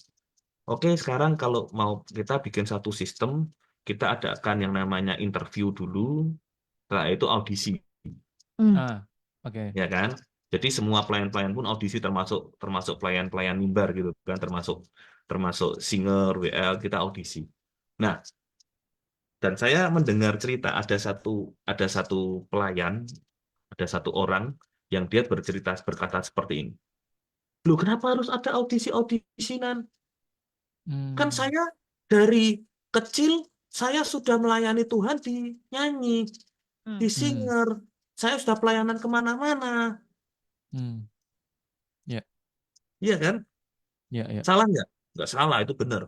Oke, sekarang kalau mau kita bikin satu sistem, kita adakan yang namanya interview dulu, setelah itu audisi, Mm. Oke. ya kan? Jadi semua pelayan-pelayan pun audisi termasuk pelayan-pelayan mimbar gitu kan, termasuk singer, WL kita audisi. Nah, dan saya mendengar cerita ada satu pelayan, ada satu orang yang dia berkata seperti ini. Loh, kenapa harus ada audisi-audisinan? Kan Hmm, saya dari kecil saya sudah melayani Tuhan di nyanyi, di Mm. singer. Saya sudah pelayanan kemana-mana. hmm, ya, Iya kan? ya, ya, Salah nggak? Nggak salah, itu benar.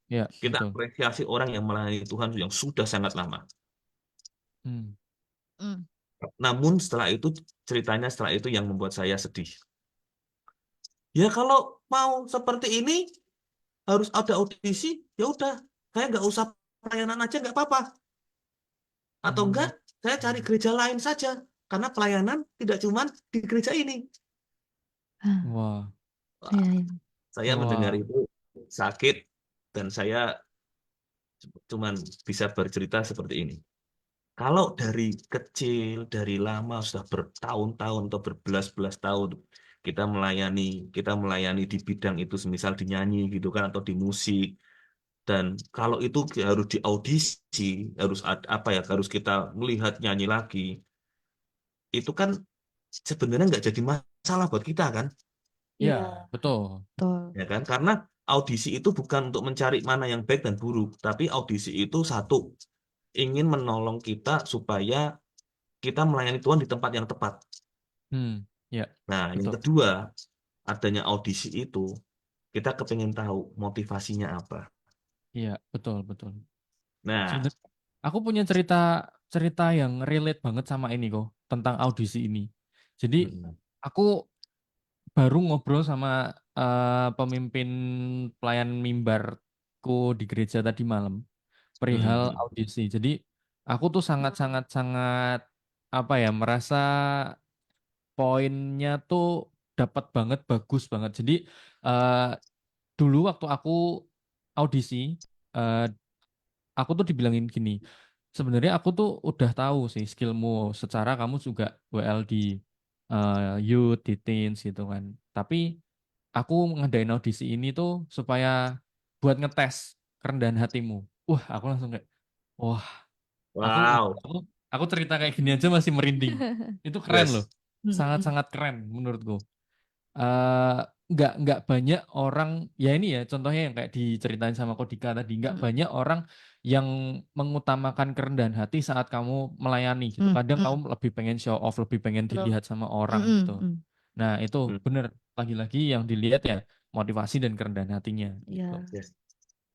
ya, Kita betul. apresiasi orang yang melayani Tuhan yang sudah sangat lama. Hmm, Mm. Namun ceritanya setelah itu yang membuat saya sedih. Ya kalau mau seperti ini harus ada audisi, ya udah, saya nggak usah pelayanan aja nggak apa-apa. Atau hmm, enggak, saya cari gereja lain saja. Karena pelayanan tidak cuma di gereja ini. Ah, wah, iya, iya. Saya mendengar wah, itu sakit dan saya cuman bisa bercerita seperti ini. Kalau dari kecil, dari lama, sudah bertahun-tahun atau berbelas-belas tahun kita melayani di bidang itu, semisal di nyanyi gitu kan atau di musik. Dan kalau itu harus diaudisi, harus kita melihat nyanyi lagi, itu kan sebenarnya nggak jadi masalah buat kita kan, ya, Iya, betul. betul. ya kan? Karena audisi itu bukan untuk mencari mana yang baik dan buruk, tapi audisi itu satu ingin menolong kita supaya kita melayani Tuhan di tempat yang tepat. Hmm, ya, Nah, yang betul. kedua, adanya audisi itu kita kepengen tahu motivasinya apa. Iya, betul, betul. Nah, Sebenarnya aku punya cerita cerita yang relate banget sama ini kok tentang audisi ini. Jadi mm, aku baru ngobrol sama pemimpin pelayan mimbarku di gereja tadi malam perihal mm, audisi. Jadi aku tuh sangat sangat sangat apa ya merasa poinnya tuh dapat banget bagus banget. Jadi eh, dulu waktu aku audisi eh, aku tuh dibilangin gini. Sebenarnya aku tuh udah tahu sih skillmu secara kamu juga WL di youth, di teens gitu kan. Tapi aku ngadain audisi ini tuh supaya buat ngetes kerendahan hatimu. Wah, aku langsung kayak, wah, aku wow, aku, aku cerita kayak gini aja masih merinding. Itu keren loh, yes, Mm-mm. sangat-sangat keren menurutku. eh nggak banyak orang ya ini ya contohnya yang kayak diceritain sama Kodika tadi nggak Mm. banyak orang yang mengutamakan kerendahan hati saat kamu melayani gitu Mm, kadang kamu mm. lebih pengen show off lebih pengen Betul. dilihat sama orang gitu Mm-mm, mm. nah itu mm, bener lagi-lagi yang dilihat ya motivasi dan kerendahan hatinya gitu. Iya. yes.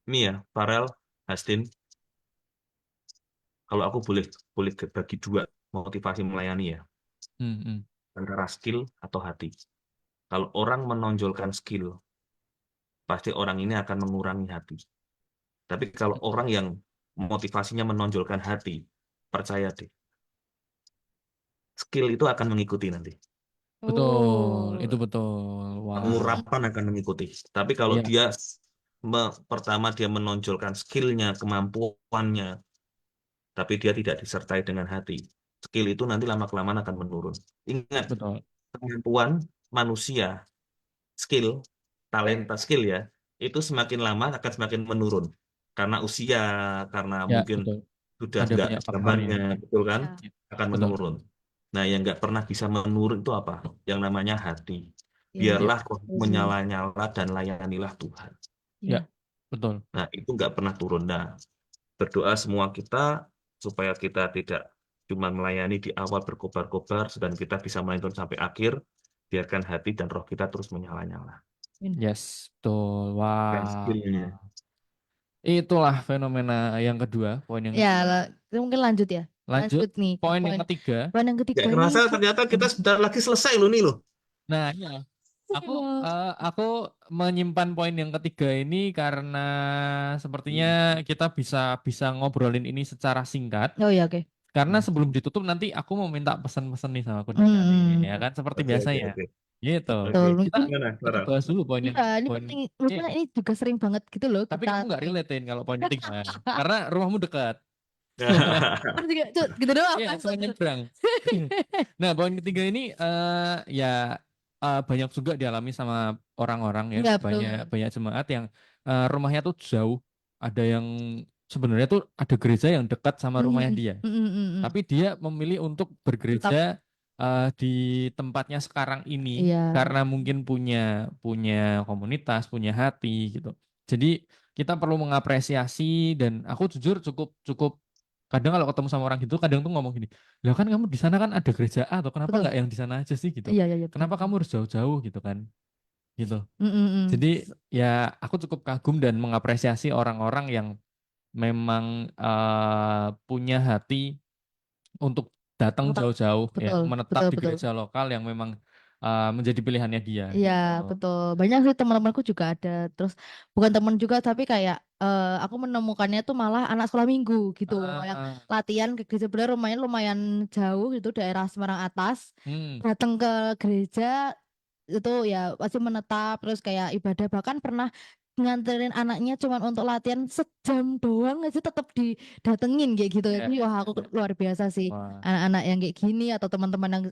Ini ya, Farel, Hastin, kalau aku boleh boleh bagi dua motivasi melayani ya, Hmm, hmm. antara skill atau hati. Kalau orang menonjolkan skill, pasti orang ini akan mengurangi hati. Tapi kalau orang yang motivasinya menonjolkan hati, percaya deh, skill itu akan mengikuti nanti. Betul itu Oh. betul wah Pengurapan akan mengikuti. Tapi kalau iya dia pertama dia menonjolkan skillnya, kemampuannya, tapi dia tidak disertai dengan hati, skill itu nanti lama-kelamaan akan menurun. Ingat, betul kemampuan manusia, skill, talenta skill ya, itu semakin lama akan semakin menurun. Karena usia, karena ya mungkin betul sudah ada nggak banyak faktornya zamannya, betul kan? Ya. ya, Akan betul menurun. Nah, yang nggak pernah bisa menurun itu apa? Yang namanya hati. Ya. ya Biarlah roh Setuju. menyala-nyala dan layanilah Tuhan. ya Ya. betul Nah, itu nggak pernah turun. Nah, berdoa semua kita supaya kita tidak cuma melayani di awal berkobar-kobar, dan kita bisa melayani Tuhan sampai akhir. Biarkan hati dan roh kita terus menyala-nyala. Amin. yes betul Dan wah skillnya. itulah fenomena yang kedua, poin yang Ya, kita mungkin lanjut ya. lanjut. Lanjut nih ke Poin yang poin. ketiga. Poin yang Nggak ketiga ini kerasa ternyata kita sudah lagi selesai loh nih loh. Nah, ya. Aku menyimpan poin yang ketiga ini karena sepertinya kita bisa bisa ngobrolin ini secara singkat. Oh ya, oke. Karena sebelum ditutup nanti aku mau minta pesan-pesan nih sama Kak Dika nih, Hmm, ya kan seperti Oke, biasa oke, ya. oke. Gitu. Oke. betul. Kita Gimana, kita Farel? bahas dulu poin yang Iya, ini poin. penting. Iya. Maksudnya ini juga sering banget gitu loh Tapi kita kamu nggak sering. relatein kalau poin ketiga, karena rumahmu dekat. Terus juga, Cuk, gitu doang Iya, kan. cuma nyebrang. Nah, poin ketiga ini ya banyak juga dialami sama orang-orang ya, Iya, betul. banyak banyak jemaat yang rumahnya tuh jauh. Ada yang sebenarnya tuh ada gereja yang dekat sama rumahnya Hmm, dia. hmm, hmm, hmm, hmm. Tapi dia memilih untuk Tetap, bergereja di tempatnya sekarang ini iya, karena mungkin punya punya komunitas, punya hati gitu. Jadi kita perlu mengapresiasi dan aku jujur cukup cukup kadang kalau ketemu sama orang gitu kadang tuh ngomong gini, lah kan kamu di sana kan ada gereja A atau kenapa betul. nggak yang di sana aja sih gitu? Iya, iya, iya, betul. Kenapa kamu harus jauh-jauh gitu kan? Gitu. Hmm, hmm, hmm. Jadi ya aku cukup kagum dan mengapresiasi orang-orang yang memang punya hati untuk datang Tetap, jauh-jauh ya, betul, menetap betul, di betul. gereja lokal yang memang menjadi pilihannya dia Iya, gitu. betul. Banyak sih teman-temanku juga ada. Terus bukan teman juga, tapi kayak aku menemukannya tuh malah anak sekolah minggu gitu, yang Ah, latihan ke gereja. Sebenarnya rumahnya lumayan jauh gitu, daerah Semarang Atas. hmm, Datang ke gereja itu ya pasti menetap, terus kayak ibadah. Bahkan pernah nganterin anaknya cuman untuk latihan sejam doang aja tetap didatengin kayak gitu. ya, Jadi wah, aku ya. luar biasa sih Wah, anak-anak yang kayak gini atau teman-teman yang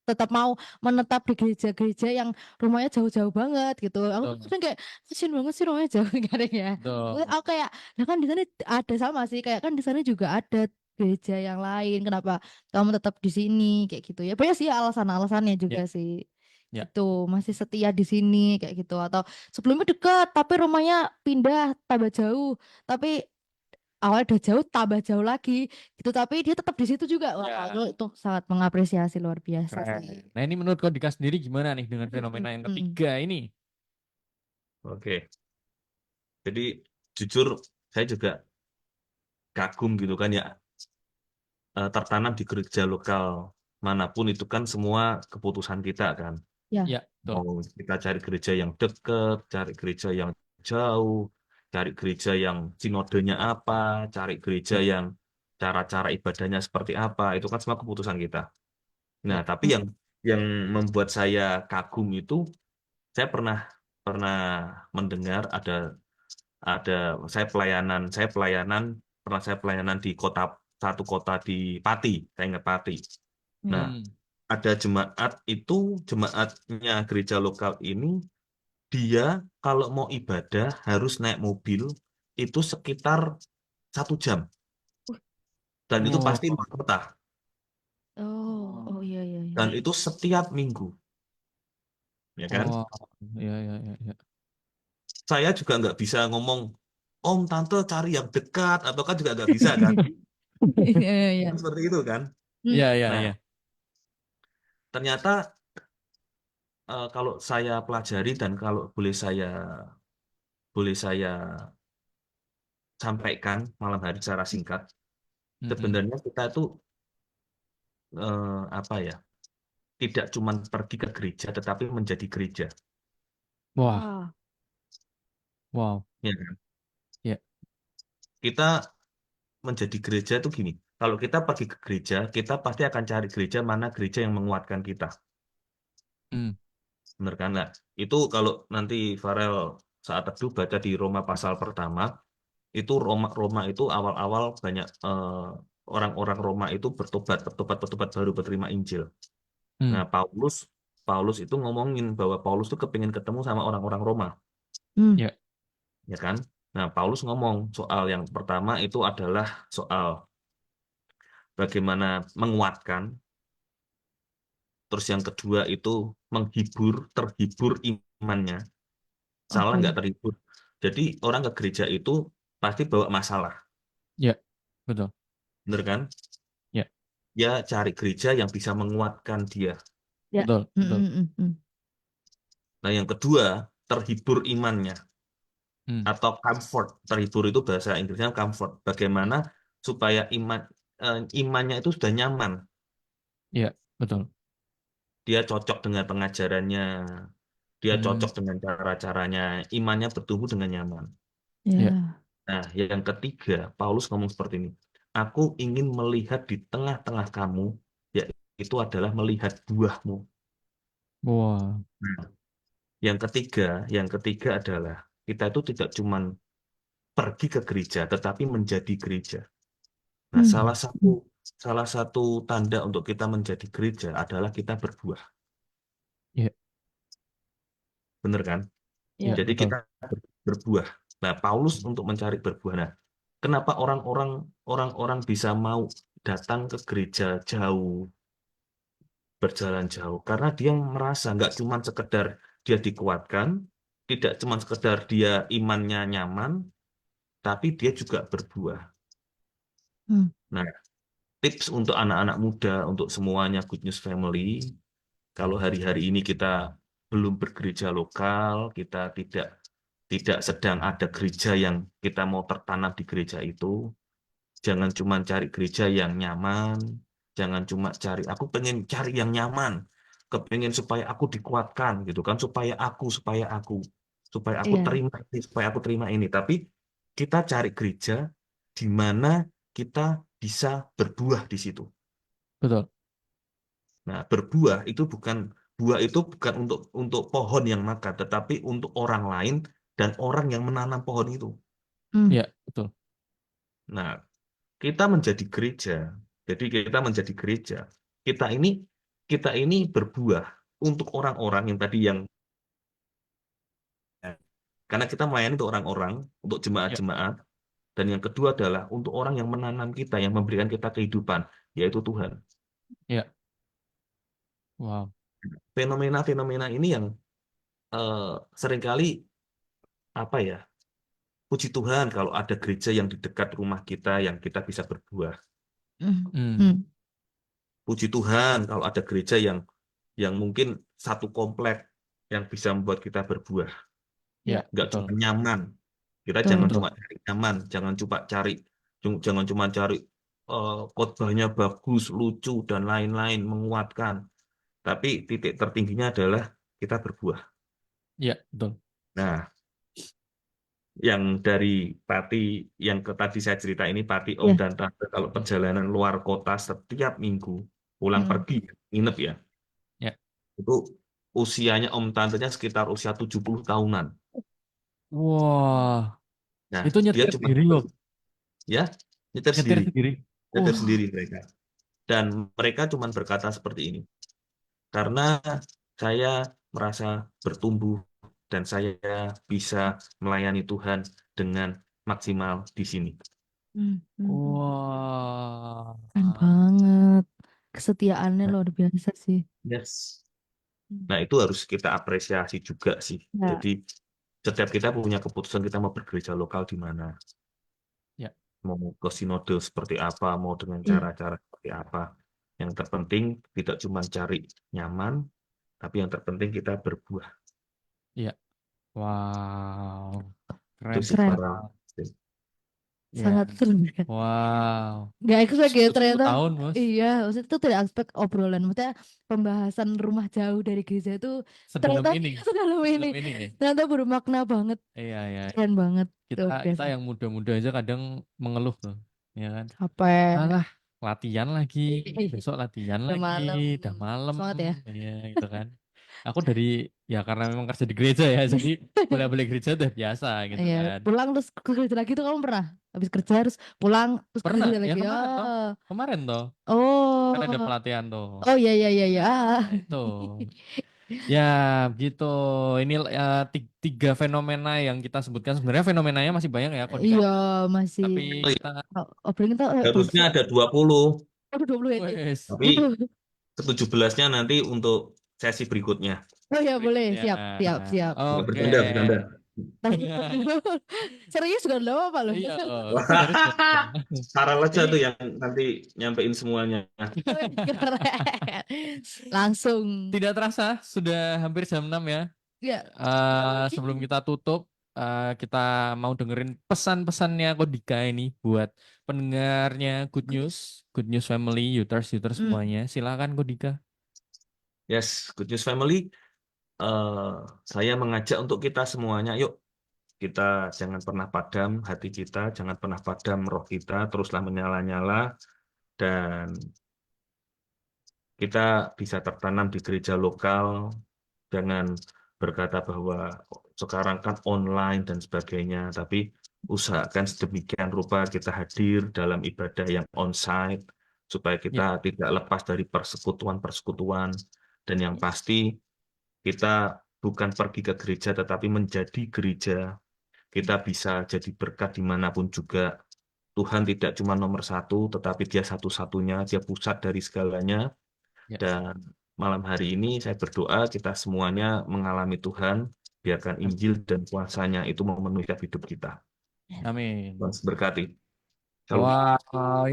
tetap mau menetap di gereja-gereja yang rumahnya jauh-jauh banget gitu. Aku tuh betul, kadang kayak kasian banget sih rumahnya jauh kadang ya. betul. Aku kayak, nah kan di sana ada sama sih, kayak kan di sana juga ada gereja yang lain. Kenapa kamu tetap di sini kayak gitu ya? Banyak sih alasan-alasannya juga Ya, sih. ya. Gitu, masih setia di sini kayak gitu, atau sebelumnya dekat tapi rumahnya pindah tambah jauh, tapi awal udah jauh tambah jauh lagi gitu, tapi dia tetap di situ juga. Wah, Ya, itu sangat mengapresiasi, luar biasa keren. sih. Nah, ini menurut Kak Dika sendiri gimana nih dengan Mm, fenomena yang mm, mm. ketiga ini? Oke. Jadi jujur saya juga kagum gitu kan ya, tertanam di gereja lokal manapun itu kan semua keputusan kita kan. Ya, Ya, betul. Mau kita cari gereja yang dekat, cari gereja yang jauh, cari gereja yang sinodenya apa, cari gereja Ya, yang cara-cara ibadahnya seperti apa, itu kan semua keputusan kita. Nah, ya. tapi yang membuat saya kagum itu, saya pernah pernah mendengar ada saya pelayanan di satu kota di Pati, saya ingat Pati. Nah, Hmm. ada jemaatnya gereja lokal ini, dia kalau mau ibadah harus naik mobil itu sekitar 1 jam, dan itu Oh, pasti luar kota, oh, oh, iya, iya, iya. dan itu setiap minggu, ya kan? oh, ya, ya, ya, ya. Saya juga nggak bisa ngomong, Om, Tante cari yang dekat, atau kan juga nggak bisa kan? Iya, iya, iya. Kan seperti itu kan? Hmm, Ya, ya, Nah, ya. ternyata kalau saya pelajari dan kalau boleh saya sampaikan malam hari secara singkat, Mm-mm. sebenarnya kita itu apa ya? Tidak cuma pergi ke gereja, tetapi menjadi gereja. Wah, wah, wow. Ya kan? Ya. Kita menjadi gereja itu gini. Kalau kita pergi ke gereja, kita pasti akan cari gereja mana gereja yang menguatkan kita. Hmm. Benar kan? Nah, itu kalau nanti Farel saat teduh baca di Roma pasal pertama, itu Roma itu awal-awal banyak orang-orang Roma itu bertobat baru berterima Injil. Hmm. Nah, Paulus itu ngomongin bahwa Paulus tuh kepingin ketemu sama orang-orang Roma, hmm, Ya. ya kan? Nah, Paulus ngomong soal yang pertama itu adalah soal bagaimana menguatkan, terus yang kedua itu terhibur imannya. Salah oke. nggak terhibur. Jadi orang ke gereja itu pasti bawa masalah, Ya, betul. bener kan? Ya, Dia cari gereja yang bisa menguatkan dia. Ya. betul, Hmm, betul. hmm, hmm, hmm. Nah, yang kedua, terhibur imannya Hmm. atau comfort. Terhibur itu bahasa Inggrisnya comfort. Bagaimana supaya imannya itu sudah nyaman. Ya, betul. Dia cocok dengan pengajarannya, Dia Hmm. cocok dengan cara-caranya, imannya bertumbuh dengan nyaman. Ya. Ya. Nah, yang ketiga, Paulus ngomong seperti ini. Aku ingin melihat di tengah-tengah kamu, yaitu adalah melihat buahmu. Wah. Nah, yang ketiga adalah kita itu tidak cuma pergi ke gereja, tetapi menjadi gereja. Nah, Hmm. salah satu tanda untuk kita menjadi gereja adalah kita berbuah. Ya. Benar kan? Ya. Jadi Betul. kita berbuah. Nah, Paulus untuk mencari berbuah. Nah, kenapa orang-orang bisa mau datang ke gereja jauh, berjalan jauh? Karena dia merasa nggak cuma sekedar dia dikuatkan, tidak cuma sekedar dia imannya nyaman, tapi dia juga berbuah. Hmm. Nah, tips untuk anak-anak muda, untuk semuanya Good News Family, kalau hari-hari ini kita belum bergereja lokal, kita tidak sedang ada gereja yang kita mau tertanam di gereja itu, jangan cuma cari gereja yang nyaman, jangan cuma aku pengen cari yang nyaman, kepengen supaya aku dikuatkan gitu kan, supaya aku Iya. terima ini, supaya aku terima ini. Tapi kita cari gereja di mana kita bisa berbuah di situ. Betul. Nah, buah itu bukan untuk pohon yang makan, tetapi untuk orang lain dan orang yang menanam pohon itu. Hmm. Ya, betul. Nah, kita menjadi gereja. Jadi kita menjadi gereja. Kita ini berbuah untuk orang-orang yang tadi yang karena kita melayani untuk orang-orang, untuk Ya. jemaat-jemaat, dan yang kedua adalah untuk orang yang menanam kita, yang memberikan kita kehidupan, yaitu Tuhan. Ya. Wow. Fenomena-fenomena ini yang seringkali apa ya? Puji Tuhan kalau ada gereja yang di dekat rumah kita yang kita bisa berbuah. Hmm. Hmm. Hmm. Puji Tuhan kalau ada gereja yang mungkin satu komplek yang bisa membuat kita berbuah. Ya, Ya. Nggak betul. cuma nyaman. Kita Betul. jangan Betul. cuma cari nyaman, jangan cuma cari khotbahnya bagus, lucu dan lain-lain menguatkan. Tapi titik tertingginya adalah kita berbuah. Ya, betul. Nah, yang dari Pati yang tadi saya cerita ini Pati Om Ya. dan Tante kalau perjalanan luar kota setiap minggu pulang Hmm. pergi nginep ya Ya. itu usianya Om Tantenya sekitar usia 70 tahunan. Wah. Nah, Itu dia nyetir cuma sendiri, Bob. ya nyetir Nyetir sendiri, sendiri. nyetir Wah. sendiri mereka. Dan mereka cuma berkata seperti ini, karena saya merasa bertumbuh dan saya bisa melayani Tuhan dengan maksimal di sini. Hmm. Hmm. Wah. Keren banget. Kesetiaannya luar biasa sih. Yes. Hmm. Nah, itu harus kita apresiasi juga sih. Ya. Jadi, setiap kita punya keputusan kita mau bergereja lokal di mana. Ya. Mau ke sinode seperti apa, mau dengan Iya. cara-cara seperti apa. Yang terpenting tidak cuma cari nyaman, tapi yang terpenting kita berbuah. Iya. Wow. Itu Keren. sih Keren. para. Ya. Sangat keren. Wow. Nggak expect ya 10 ternyata. tahun, Bos. Iya, maksudnya itu tidak expect obrolan. Maksudnya pembahasan rumah jauh dari gereja itu Sedalam ternyata ini. sedalam ini. Sedalam ini ya. Ternyata bermakna banget. Iya, ya. Keren banget. Kita Luar kita biasa. yang muda-muda aja kadang mengeluh tuh, ya kan? Capek. Alah, latihan lagi, besok latihan Udah lagi, malam. udah malam, Semangat ya. ya gitu kan. Aku dari ya karena memang kerja di gereja ya, jadi boleh-boleh gereja udah biasa gitu Iya, kan. pulang terus ke kerja lagi tuh kamu pernah? Habis kerja harus pulang terus ke Pernah kerja ya lagi. kemarin toh, kan ada Oh. pelatihan tuh. Oh iya iya iya iya. Nah, itu ya gitu. Ini tiga fenomena yang kita sebutkan sebenarnya fenomenanya masih banyak ya, Kodika. Iya, masih Tapi kita obrolin kita Harusnya 20. ada 20, Aduh 20 ya. wes tapi ke-17-nya nanti untuk sesi berikutnya. Oh ya boleh, berikutnya. siap, siap, siap. Ya, Oke. bercanda, bercanda. Serius gak lama apa loh? Iya, Wah, serius ya. Sarah aja Ini tuh yang nanti nyampein semuanya. Keren. Langsung. tidak terasa sudah hampir jam 6 ya. Ya. Sebelum kita tutup, kita mau dengerin pesan-pesannya Kodika ini buat pendengarnya Good News Family, Youters Hmm. semuanya. Silakan Kodika. Yes, Good News Family. saya mengajak untuk kita semuanya, yuk kita jangan pernah padam hati kita, jangan pernah padam roh kita, teruslah menyala-nyala, dan kita bisa tertanam di gereja lokal. Jangan berkata bahwa sekarang kan online dan sebagainya, tapi usahakan sedemikian rupa kita hadir dalam ibadah yang onsite, supaya Ya, kita tidak lepas dari persekutuan-persekutuan, dan yang pasti kita bukan pergi ke gereja, tetapi menjadi gereja. Kita bisa jadi berkat dimanapun juga. Tuhan tidak cuma nomor satu, tetapi dia satu-satunya, dia pusat dari segalanya. ya. Dan malam hari ini saya berdoa kita semuanya mengalami Tuhan, biarkan Injil dan kuasanya itu memenuhi hidup kita. Amin. Tuhan berkati. Shalom. Wow,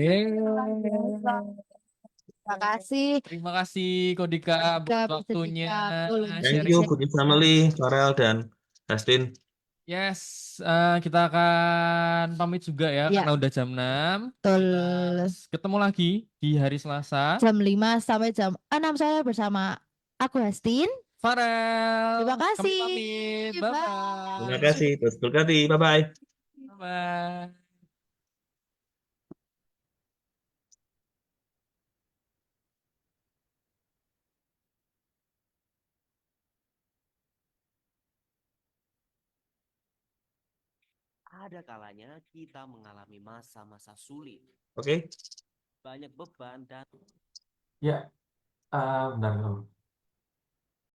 Terima kasih terima kasih Kodika buat Kak waktunya Dika. Thank you, sharing. Good Family, Farel dan Dustin. Yes, kita akan pamit juga ya Ya, karena udah jam 6. betul. Kita ketemu lagi di hari Selasa. Jam 5 sampai jam 6 saya bersama aku Hestin. Farel, Terima kami kasih. pamit. Bye. Terima Bye-bye. kasih, terus berkati. Bye-bye. Bye-bye. Ada kalanya kita mengalami masa-masa sulit, Oke. banyak beban dan Ya, bentar.